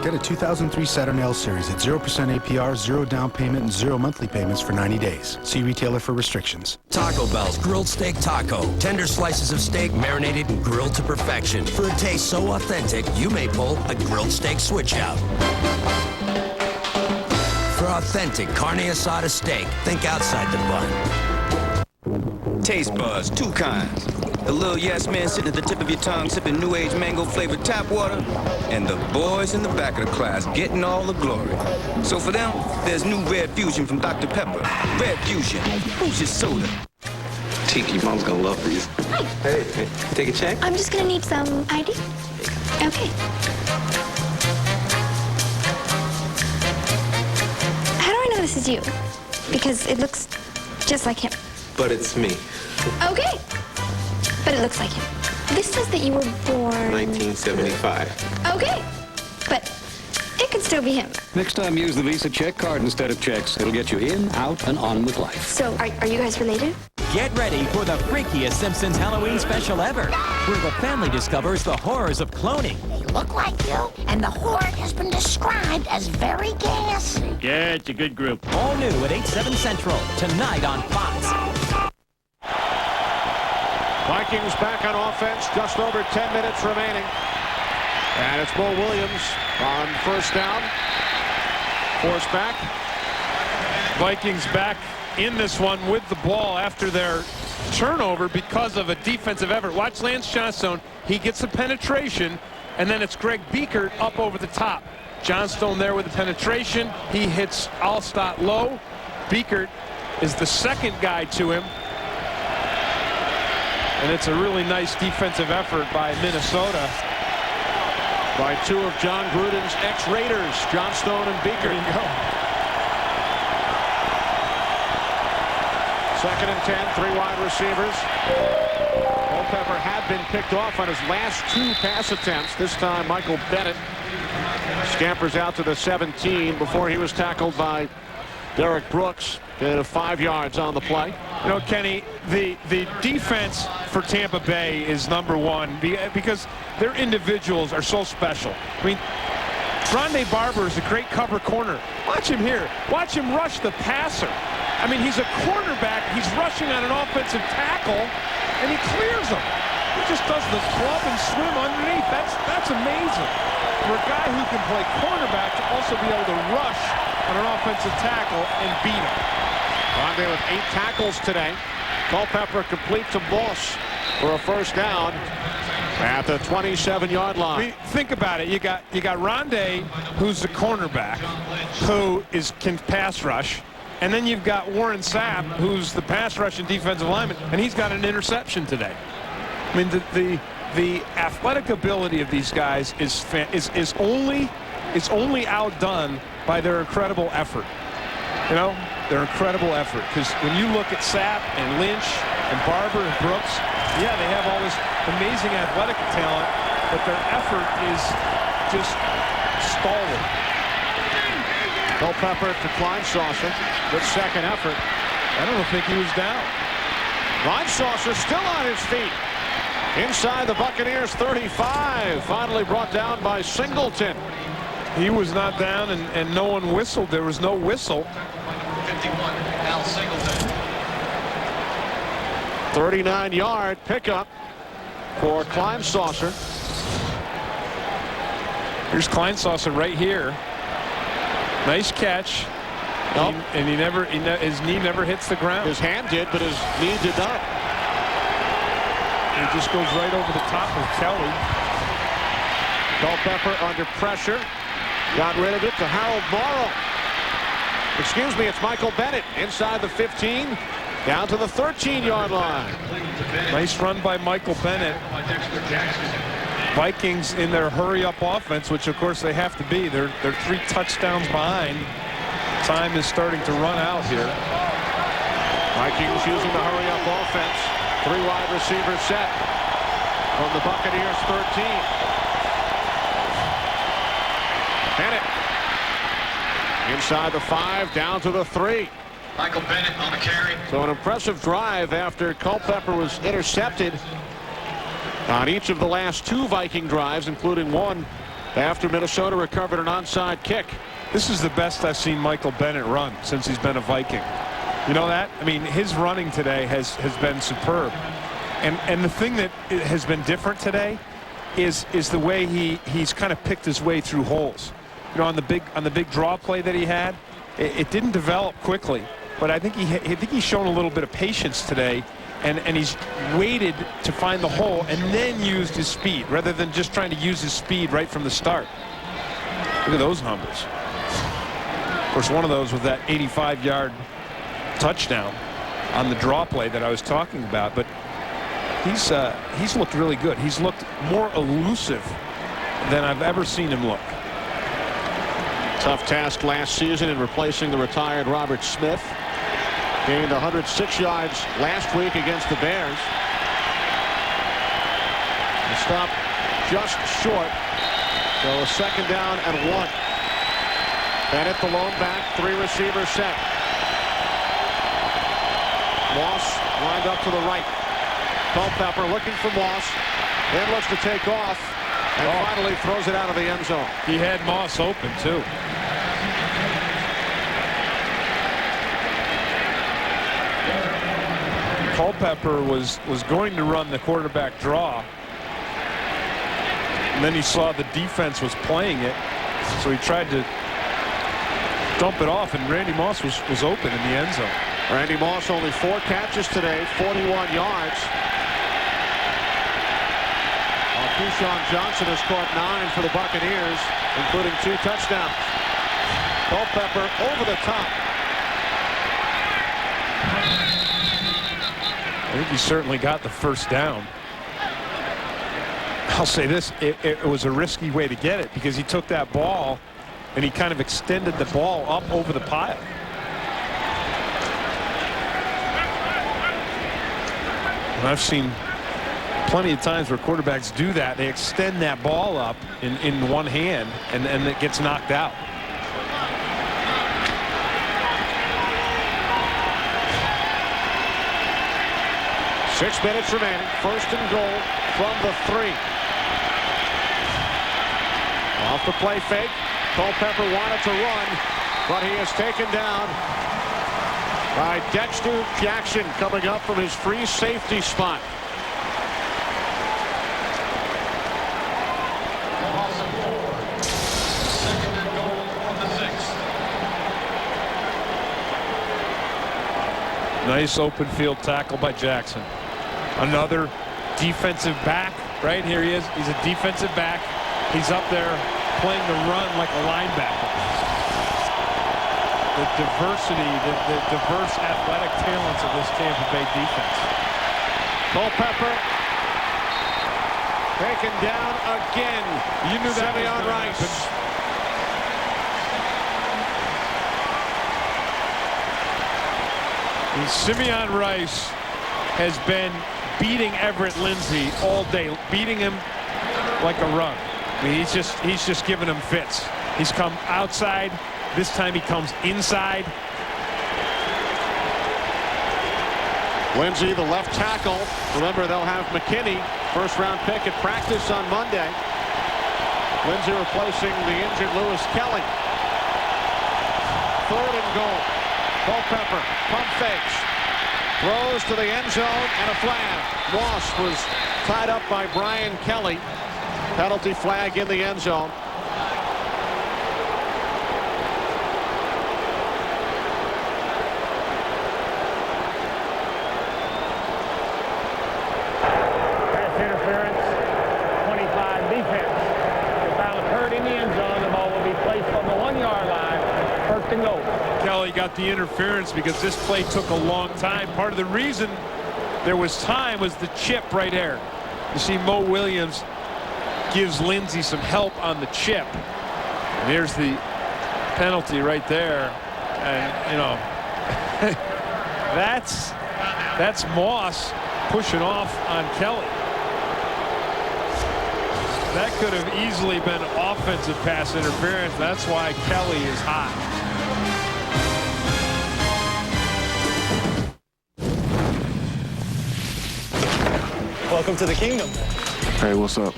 Get a 2003 Saturn L Series at 0% APR, 0 down payment, and 0 monthly payments for 90 days. See retailer for restrictions. Taco Bell's Grilled Steak Taco. Tender slices of steak marinated and grilled to perfection. For a taste so authentic, you may pull a grilled steak switch out. For authentic carne asada steak, think outside the bun. Taste buds, 2 kinds. The little yes man sitting at the tip of your tongue sipping new age mango flavored tap water, and the boys in the back of the class getting all the glory. So for them, there's new Red Fusion from Dr. Pepper. Red Fusion, who's your soda? Tiki, mom's gonna love these. Hi. Hey, take a check? I'm just gonna need some ID. Okay. How do I know this is you? Because it looks just like him. But it's me. Okay. But it looks like him. This says that you were born... 1975. Okay. But it could still be him. Next time, use the Visa check card instead of checks. It'll get you in, out, and on with life. So, are you guys related? Get ready for the freakiest Simpsons Halloween special ever, where the family discovers the horrors of cloning. They look like you, and the horde has been described as very gassy. Yeah, it's a good group. All new at 8/7 Central, tonight on Fox. Vikings back on offense, just over 10 minutes remaining. And it's Mo Williams on 1st down. Force back. Vikings back in this one with the ball after their turnover because of a defensive effort. Watch Lance Johnstone. He gets the penetration, and then it's Greg Biekert up over the top. Johnstone there with the penetration. He hits Allstott low. Biekert is the second guy to him. And it's a really nice defensive effort by Minnesota. By 2 of John Gruden's ex-Raiders, Johnstone and Biekert. There you go. 2nd and 10, 3 wide receivers. Culpepper had been picked off on his last 2 pass attempts. This time, Michael Bennett scampers out to the 17 before he was tackled by Derek Brooks. 5 yards on the play. You know, Kenny, the defense for Tampa Bay is #1 because their individuals are so special. I mean, Rondé Barber is a great cover corner. Watch him here. Watch him rush the passer. I mean, he's a cornerback. He's rushing on an offensive tackle, and he clears him. He just does the glove and swim underneath. That's amazing. For a guy who can play cornerback to also be able to rush on an offensive tackle and beat him. Rondé with 8 tackles today. Culpepper completes to Moss for a first down at the 27-yard line. I mean, think about it. You got Rondé, who's the cornerback, who can pass rush, and then you've got Warren Sapp, who's the pass rush and defensive lineman, and he's got an interception today. I mean, the athletic ability of these guys is only outdone by their incredible effort. You know, their incredible effort. Because when you look at Sapp and Lynch and Barber and Brooks, yeah, they have all this amazing athletic talent, but their effort is just stalwart. Culpepper to Kleinsaucer with second effort. I don't think he was down. Kleinsaucer still on his feet. Inside the Buccaneers 35. Finally brought down by Singleton. He was not down, and no one whistled. There was no whistle. 39-yard pickup for Kleinsaucer. Here's Kleinsaucer right here. Nice catch. Nope. And his knee never hits the ground. His hand did, but his knee did not. He just goes right over the top of Kelly. Culpepper under pressure. Got rid of it to Harold Morrow. Excuse me, it's Michael Bennett inside the 15, down to the 13-yard line. Nice run by Michael Bennett. Vikings in their hurry-up offense, which of course they have to be. They're 3 touchdowns behind. Time is starting to run out here. Vikings using the hurry-up offense. 3 wide receivers set from the Buccaneers 13. Bennett inside the 5, down to the 3. Michael Bennett on the carry. So an impressive drive after Culpepper was intercepted on each of the last 2 Viking drives, including one after Minnesota recovered an onside kick. This is the best I've seen Michael Bennett run since he's been a Viking. You know that? I mean, his running today has been superb. And the thing that has been different today is the way he's kind of picked his way through holes. You know, on the big draw play that he had, it didn't develop quickly, but I think he's shown a little bit of patience today, and he's waited to find the hole and then used his speed rather than just trying to use his speed right from the start. Look at those numbers. Of course, one of those was that 85-yard touchdown on the draw play that I was talking about, but he's looked really good. He's looked more elusive than I've ever seen him look. Tough task last season in replacing the retired Robert Smith. Gained 106 yards last week against the Bears. The stop just short. So a second down and 1. Bennett the lone back, 3 receivers set. Moss lined up to the right. Culpepper looking for Moss. Then looks to take off. And finally throws it out of the end zone. He had Moss open, too. Culpepper was going to run the quarterback draw. And then he saw the defense was playing it. So he tried to dump it off, and Randy Moss was open in the end zone. Randy Moss only 4 catches today, 41 yards. Keyshawn Johnson has caught 9 for the Buccaneers, including 2 touchdowns. Culpepper over the top. I think he certainly got the first down. I'll say this, it was a risky way to get it because he took that ball and he kind of extended the ball up over the pile. And I've seen plenty of times where quarterbacks do that. They extend that ball up in one hand and it gets knocked out. 6 minutes remaining. 1st and goal from the 3. Off the play fake. Culpepper wanted to run, but he is taken down by Dexter Jackson coming up from his free safety spot. Nice open field tackle by Jackson. Another defensive back. Right here he is. He's a defensive back. He's up there playing the run like a linebacker. The diversity, the diverse athletic talents of this Tampa Bay defense. Culpepper taken down again. You knew that Simeon Rice. Simeon Rice has been beating Everett Lindsey all day, beating him like a rug. I mean, he's just giving him fits. He's come outside. This time he comes inside. Lindsey, the left tackle. Remember, they'll have McKinney, first-round pick at practice on Monday. Lindsey replacing the injured Lewis Kelly. 3rd and goal. Culpepper pump fakes, throws to the end zone, and a flag. Moss was tied up by Brian Kelly. Penalty flag in the end zone. Pass interference, 25 defense. The foul occurred in the end zone. The ball will be placed on the 1-yard line. 1st and goal. Kelly got the interference because this play took a long time. Part of the reason there was time was the chip right here. You see Mo Williams gives Lindsey some help on the chip. And here's the penalty right there. And, you know, that's Moss pushing off on Kelly. That could have easily been offensive pass interference. That's why Kelly is hot. Welcome to the kingdom. Hey, what's up?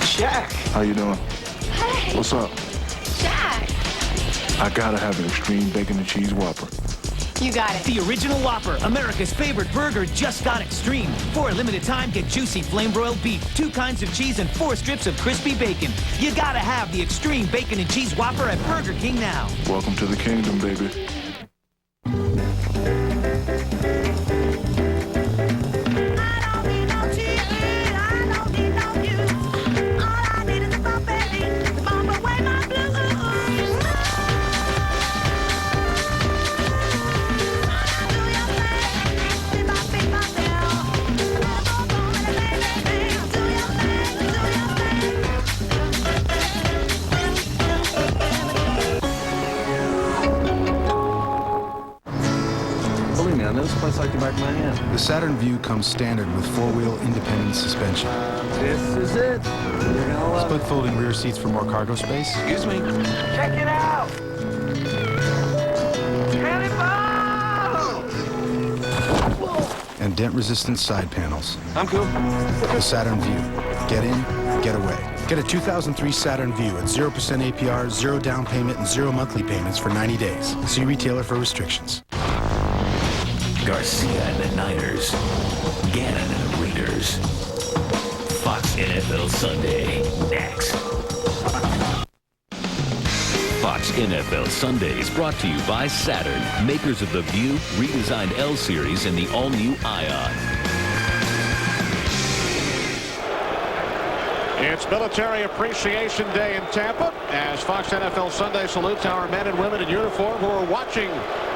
Shaq. How you doing? Hey. What's up? Shaq. I gotta have an extreme bacon and cheese Whopper. You got it. The original Whopper, America's favorite burger, just got extreme. For a limited time, get juicy flame-broiled beef, 2 kinds of cheese, and 4 strips of crispy bacon. You gotta have the extreme bacon and cheese Whopper at Burger King now. Welcome to the kingdom, baby. Like the back of my hand. The Saturn Vue comes standard with 4-wheel independent suspension. This is it. Split folding rear seats for more cargo space. Excuse me. Check it out. And dent-resistant side panels. I'm cool. The Saturn Vue. Get in, get away. Get a 2003 Saturn Vue at 0% APR, 0 down payment, and 0 monthly payments for 90 days. See retailer for restrictions. Garcia and the Niners. Gannon and the Raiders. Fox NFL Sunday next. Fox NFL Sundays brought to you by Saturn, makers of the Vue, redesigned L Series, and the all-new Ion. It's Military Appreciation Day in Tampa as Fox NFL Sunday salutes our men and women in uniform who are watching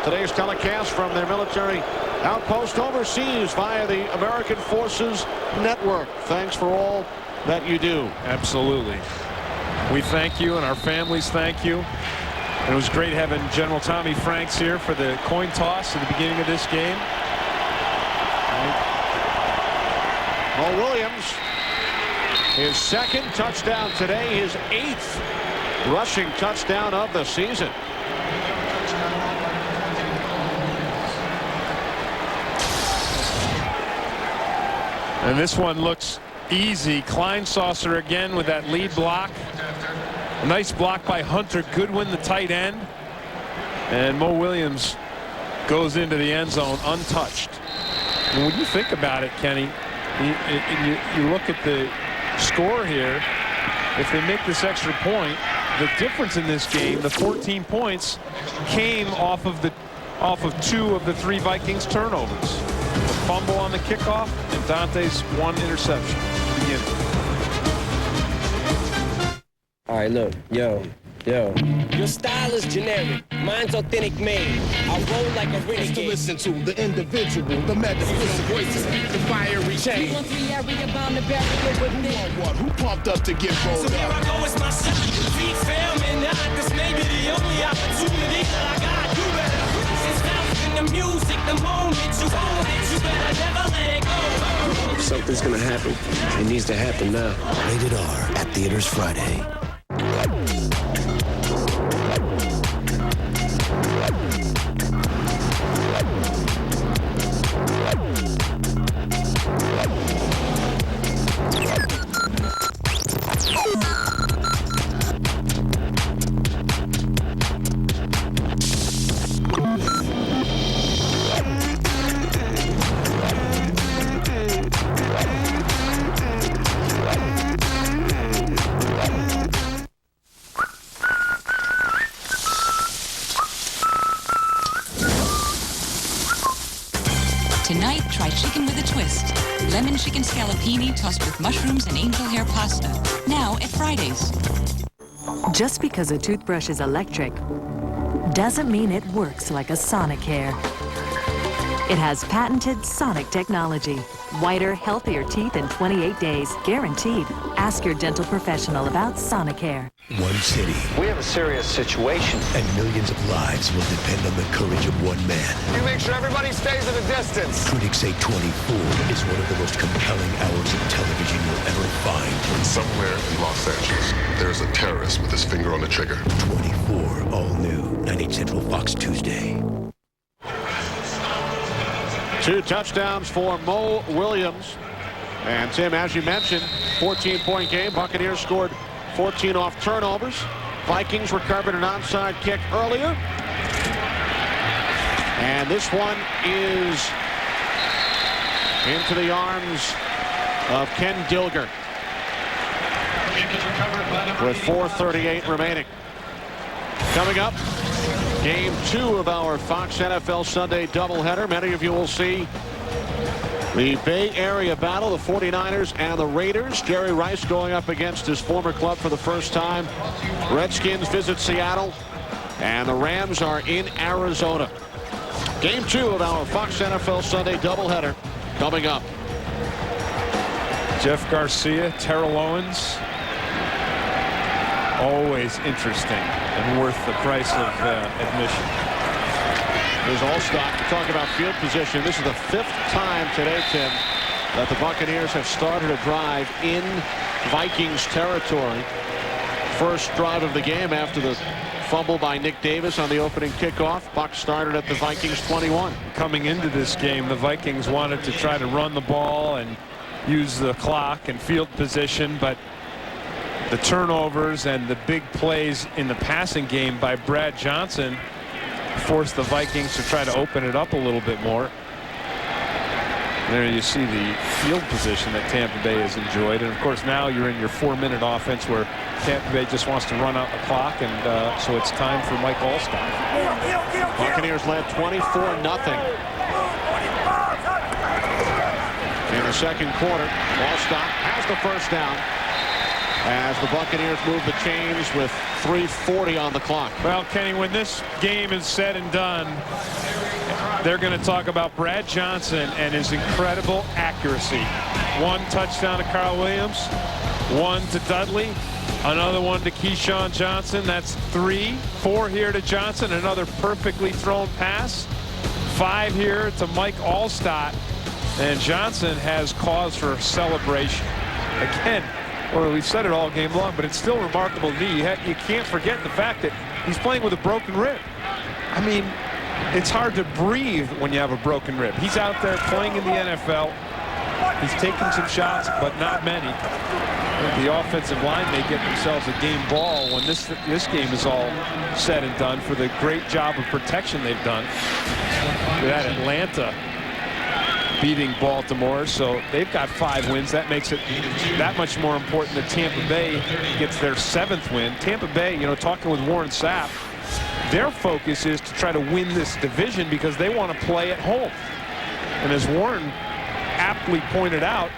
today's telecast from their military outpost overseas via the American Forces Network. Thanks for all that you do. Absolutely. We thank you, and our families thank you. It was great having General Tommy Franks here for the coin toss at the beginning of this game. Mo Williams, his 2nd touchdown today, his 8th rushing touchdown of the season. And this one looks easy. Kleinsaucer again with that lead block. A nice block by Hunter Goodwin, the tight end. And Mo Williams goes into the end zone untouched. And when you think about it, Kenny, you look at the score here. If they make this extra point, the difference in this game, the 14 points, came off of 2 of the 3 Vikings turnovers. The fumble on the kickoff and Dante's 1 interception to begin. All right, look, yo. Your style is generic. Mine's authentic made. I roll like a renegade. To listen to the individual, the metaphysical voices, the fiery chain. 213 area bound to barrier with me. Who pumped up to get rolled up? So here I go, it's my shot. Beat fam and this may be the only opportunity that I got. You better. It's now in the music, the moment you own it, you better never let it go. If something's gonna happen, it needs to happen now. Rated R at theaters Friday. Tonight, try chicken with a twist. Lemon chicken scallopini tossed with mushrooms and angel hair pasta. Now at Fridays. Just because a toothbrush is electric doesn't mean it works like a Sonicare. It has patented Sonic technology. Whiter, healthier teeth in 28 days, guaranteed. Ask your dental professional about Sonicare. One city. We have a serious situation. And millions of lives will depend on the courage of one man. You make sure everybody stays at a distance. Critics say 24 is one of the most compelling hours of television you'll ever find. Somewhere in Los Angeles, there's a terrorist with his finger on the trigger. 24, all new, 9/8 Central Fox Tuesday. 2 touchdowns for Mo Williams. And Tim, as you mentioned, 14-point game. Buccaneers scored 14 off turnovers. Vikings recovered an onside kick earlier. And this one is into the arms of Ken Dilger with 4:38 remaining. Coming up, Game 2 of our Fox NFL Sunday doubleheader. Many of you will see the Bay Area battle, the 49ers and the Raiders. Jerry Rice going up against his former club for the first time. Redskins visit Seattle, and the Rams are in Arizona. Game 2 of our Fox NFL Sunday doubleheader coming up. Jeff Garcia, Terrell Owens. Always interesting and worth the price of admission. There's Allstock to talk about field position. This is the 5th time today, Tim, that the Buccaneers have started a drive in Vikings territory. First drive of the game after the fumble by Nick Davis on the opening kickoff. Bucs started at the Vikings 21. Coming into this game, the Vikings wanted to try to run the ball and use the clock and field position, but the turnovers and the big plays in the passing game by Brad Johnson forced the Vikings to try to open it up a little bit more. There you see the field position that Tampa Bay has enjoyed. And of course now you're in your 4-minute offense where Tampa Bay just wants to run out the clock, and so it's time for Mike Allstock. Buccaneers led 24-0 in the second quarter. Allstock has the first down as the Buccaneers move the chains with 3:40 on the clock. Well, Kenny, when this game is said and done, they're going to talk about Brad Johnson and his incredible accuracy. 1 touchdown to Carl Williams, 1 to Dudley, another one to Keyshawn Johnson. That's 3. 4 here to Johnson, another perfectly thrown pass. 5 here to Mike Allstock, and Johnson has cause for celebration. Again, well, we've said it all game long, but it's still remarkable to me. You can't forget the fact that he's playing with a broken rib. I mean, it's hard to breathe when you have a broken rib. He's out there playing in the NFL. He's taken some shots, but not many. The offensive line may get themselves a game ball when this game is all said and done for the great job of protection they've done. That Atlanta beating Baltimore, so they've got 5 wins. That makes it that much more important that Tampa Bay gets their 7th win. Tampa Bay, you know, talking with Warren Sapp, their focus is to try to win this division because they want to play at home. And as Warren aptly pointed out,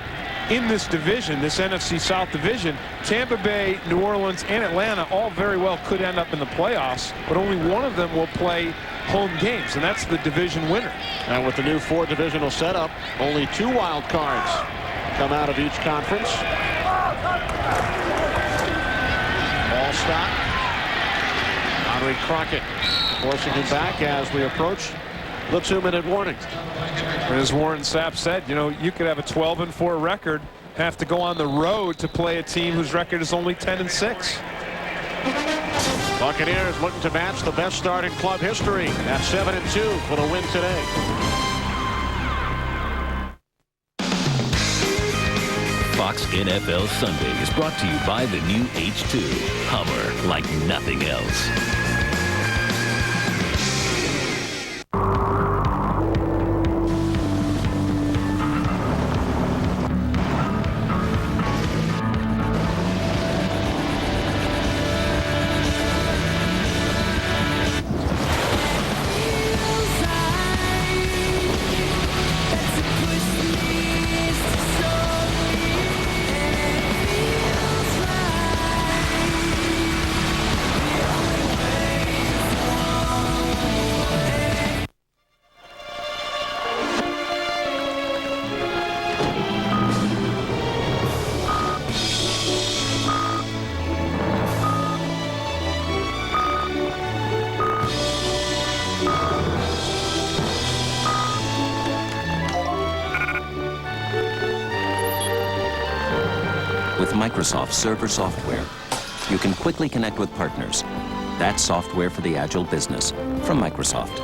in this division, this NFC South division, Tampa Bay, New Orleans, and Atlanta all very well could end up in the playoffs, but only one of them will play home games, and that's the division winner. And with the new 4-divisional setup, only 2 wild cards come out of each conference. Ball stop. Henry Crockett forcing him back as we approach the 2-minute warning. And as Warren Sapp said, you know, you could have a 12-4 record, have to go on the road to play a team whose record is only 10-6. Buccaneers looking to match the best start in club history at 7-2 for the win today. Fox NFL Sunday is brought to you by the new H2 Hummer, like nothing else. With Microsoft Server software, you can quickly connect with partners. That's software for the agile business from Microsoft.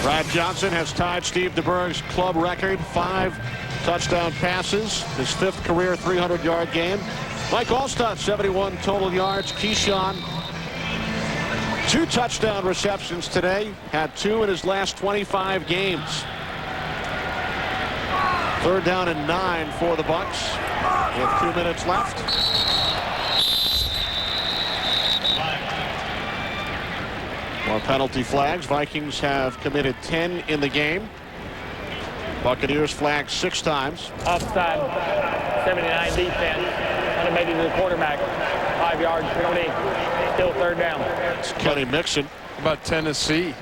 Brad Johnson has tied Steve DeBerg's club record, 5 touchdown passes, his 5th career 300-yard game. Mike Allstott, 71 total yards. Keyshawn, 2 touchdown receptions today, had 2 in his last 25 games. 3rd down and 9 for the Bucs with 2 minutes left. More penalty flags. Vikings have committed 10 in the game. Buccaneers flagged 6 times. Offside, 79 defense. Kind of made it to the quarterback. 5-yard penalty. Still 3rd down. It's Kenny Mixon. How about Tennessee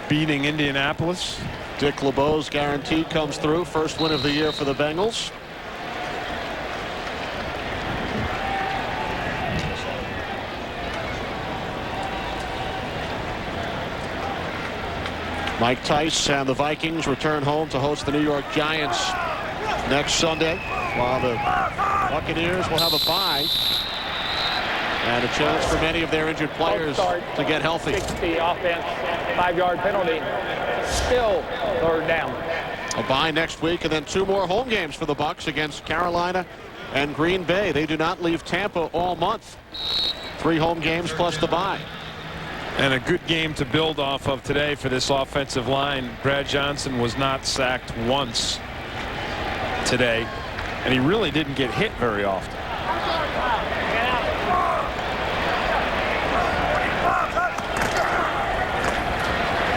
beating Indianapolis? Dick LeBeau's guarantee comes through. First win of the year for the Bengals. Mike Tice and the Vikings return home to host the New York Giants next Sunday, while the Buccaneers will have a bye and a chance for many of their injured players to get healthy. 60 offense, 5-yard penalty, still 3rd down. A bye next week, and then 2 more home games for the Bucs against Carolina and Green Bay. They do not leave Tampa all month. 3 home games plus the bye. And a good game to build off of today for this offensive line. Brad Johnson was not sacked once today, and he really didn't get hit very often.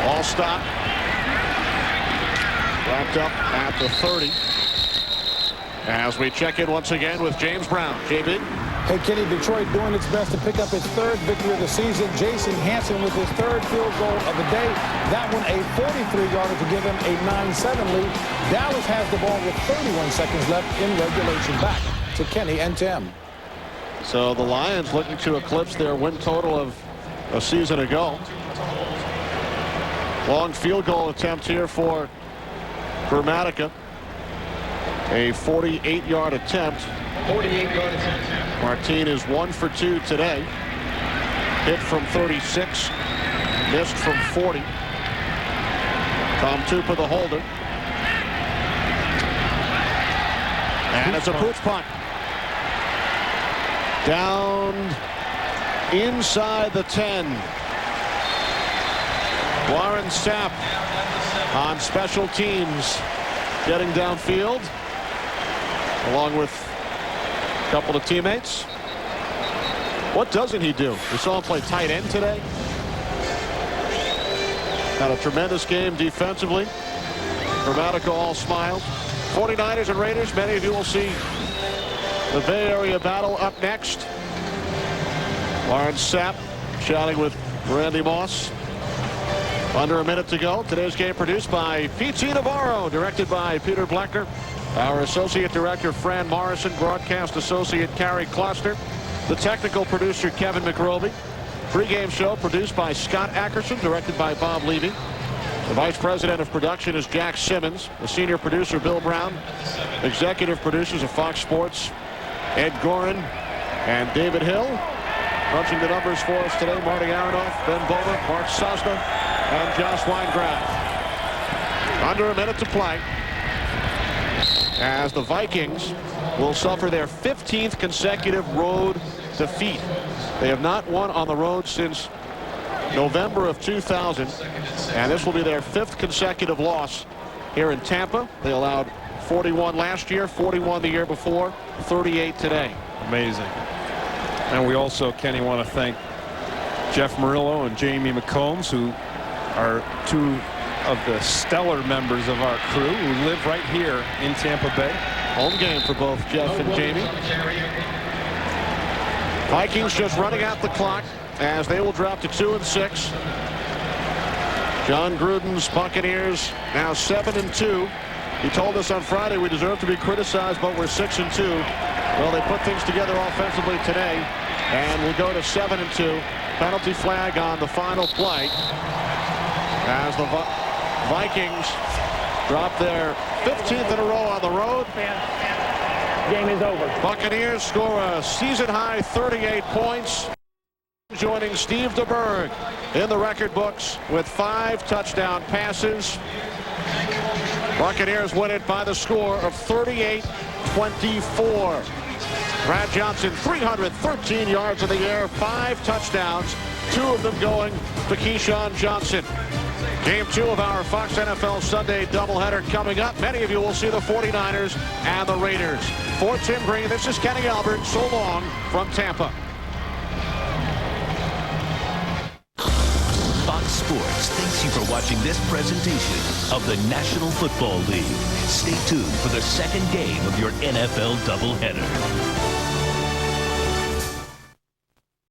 Ball stop. Wrapped up at the 30. As we check in once again with James Brown. JB. Hey, Kenny, Detroit doing its best to pick up its third victory of the season. Jason Hansen with his third field goal of the day. That one a 43-yarder to give them a 9-7 lead. Dallas has the ball with 31 seconds left in regulation. Back to Kenny and Tim. So the Lions looking to eclipse their win total of a season ago. Long field goal attempt here for Gramatica. A 48-yard attempt. 48-yard attempt. Martin is 1 for 2 today. Hit from 36. Missed from 40. Tom Tupa the holder. And it's a pooch punt. Down inside the 10. Warren Sapp on special teams getting downfield along with a couple of teammates. What doesn't he do? We saw him play tight end today. Had a tremendous game defensively. Gramatica all smiles. 49ers and Raiders, many of you will see the Bay Area battle up next. Warren Sapp shouting with Randy Moss. Under a minute to go. Today's game produced by P.T. Navarro, directed by Peter Blecker. Our associate director, Fran Morrison, broadcast associate, Carrie Kloster. The technical producer, Kevin McRoby. Pre-game show produced by Scott Ackerson, directed by Bob Levy. The vice president of production is Jack Simmons. The senior producer, Bill Brown. Executive producers of Fox Sports, Ed Gorin and David Hill. Punching the numbers for us today, Marty Aronoff, Ben Bowman, Mark Sosna, and Josh Weingraf. Under a minute to play as the Vikings will suffer their 15th consecutive road defeat. They have not won on the road since November of 2000, and this will be their 5th consecutive loss here in Tampa. They allowed 41 last year, 41 the year before, 38 today. Amazing. And we also, Kenny, want to thank Jeff Murillo and Jamie McCombs, who are two of the stellar members of our crew who live right here in Tampa Bay. Home game for both Jeff and Jamie. Vikings just running out the clock as they will drop to 2-6. John Gruden's Buccaneers now 7-2. He told us on Friday we deserve to be criticized, but we're 6-2. Well, they put things together offensively today, and we'll go to 7-2. Penalty flag on the final play as the Vikings drop their 15th in a row on the road. Game is over. Buccaneers score a season-high 38 points, joining Steve DeBerg in the record books with 5 touchdown passes. Buccaneers win it by the score of 38-24. Brad Johnson, 313 yards in the air, 5 touchdowns, 2 of them going to Keyshawn Johnson. Game 2 of our Fox NFL Sunday doubleheader coming up. Many of you will see the 49ers and the Raiders. For Tim Green, this is Kenny Albert. So long from Tampa. Fox Sports thanks you for watching this presentation of the National Football League. Stay tuned for the second game of your NFL doubleheader.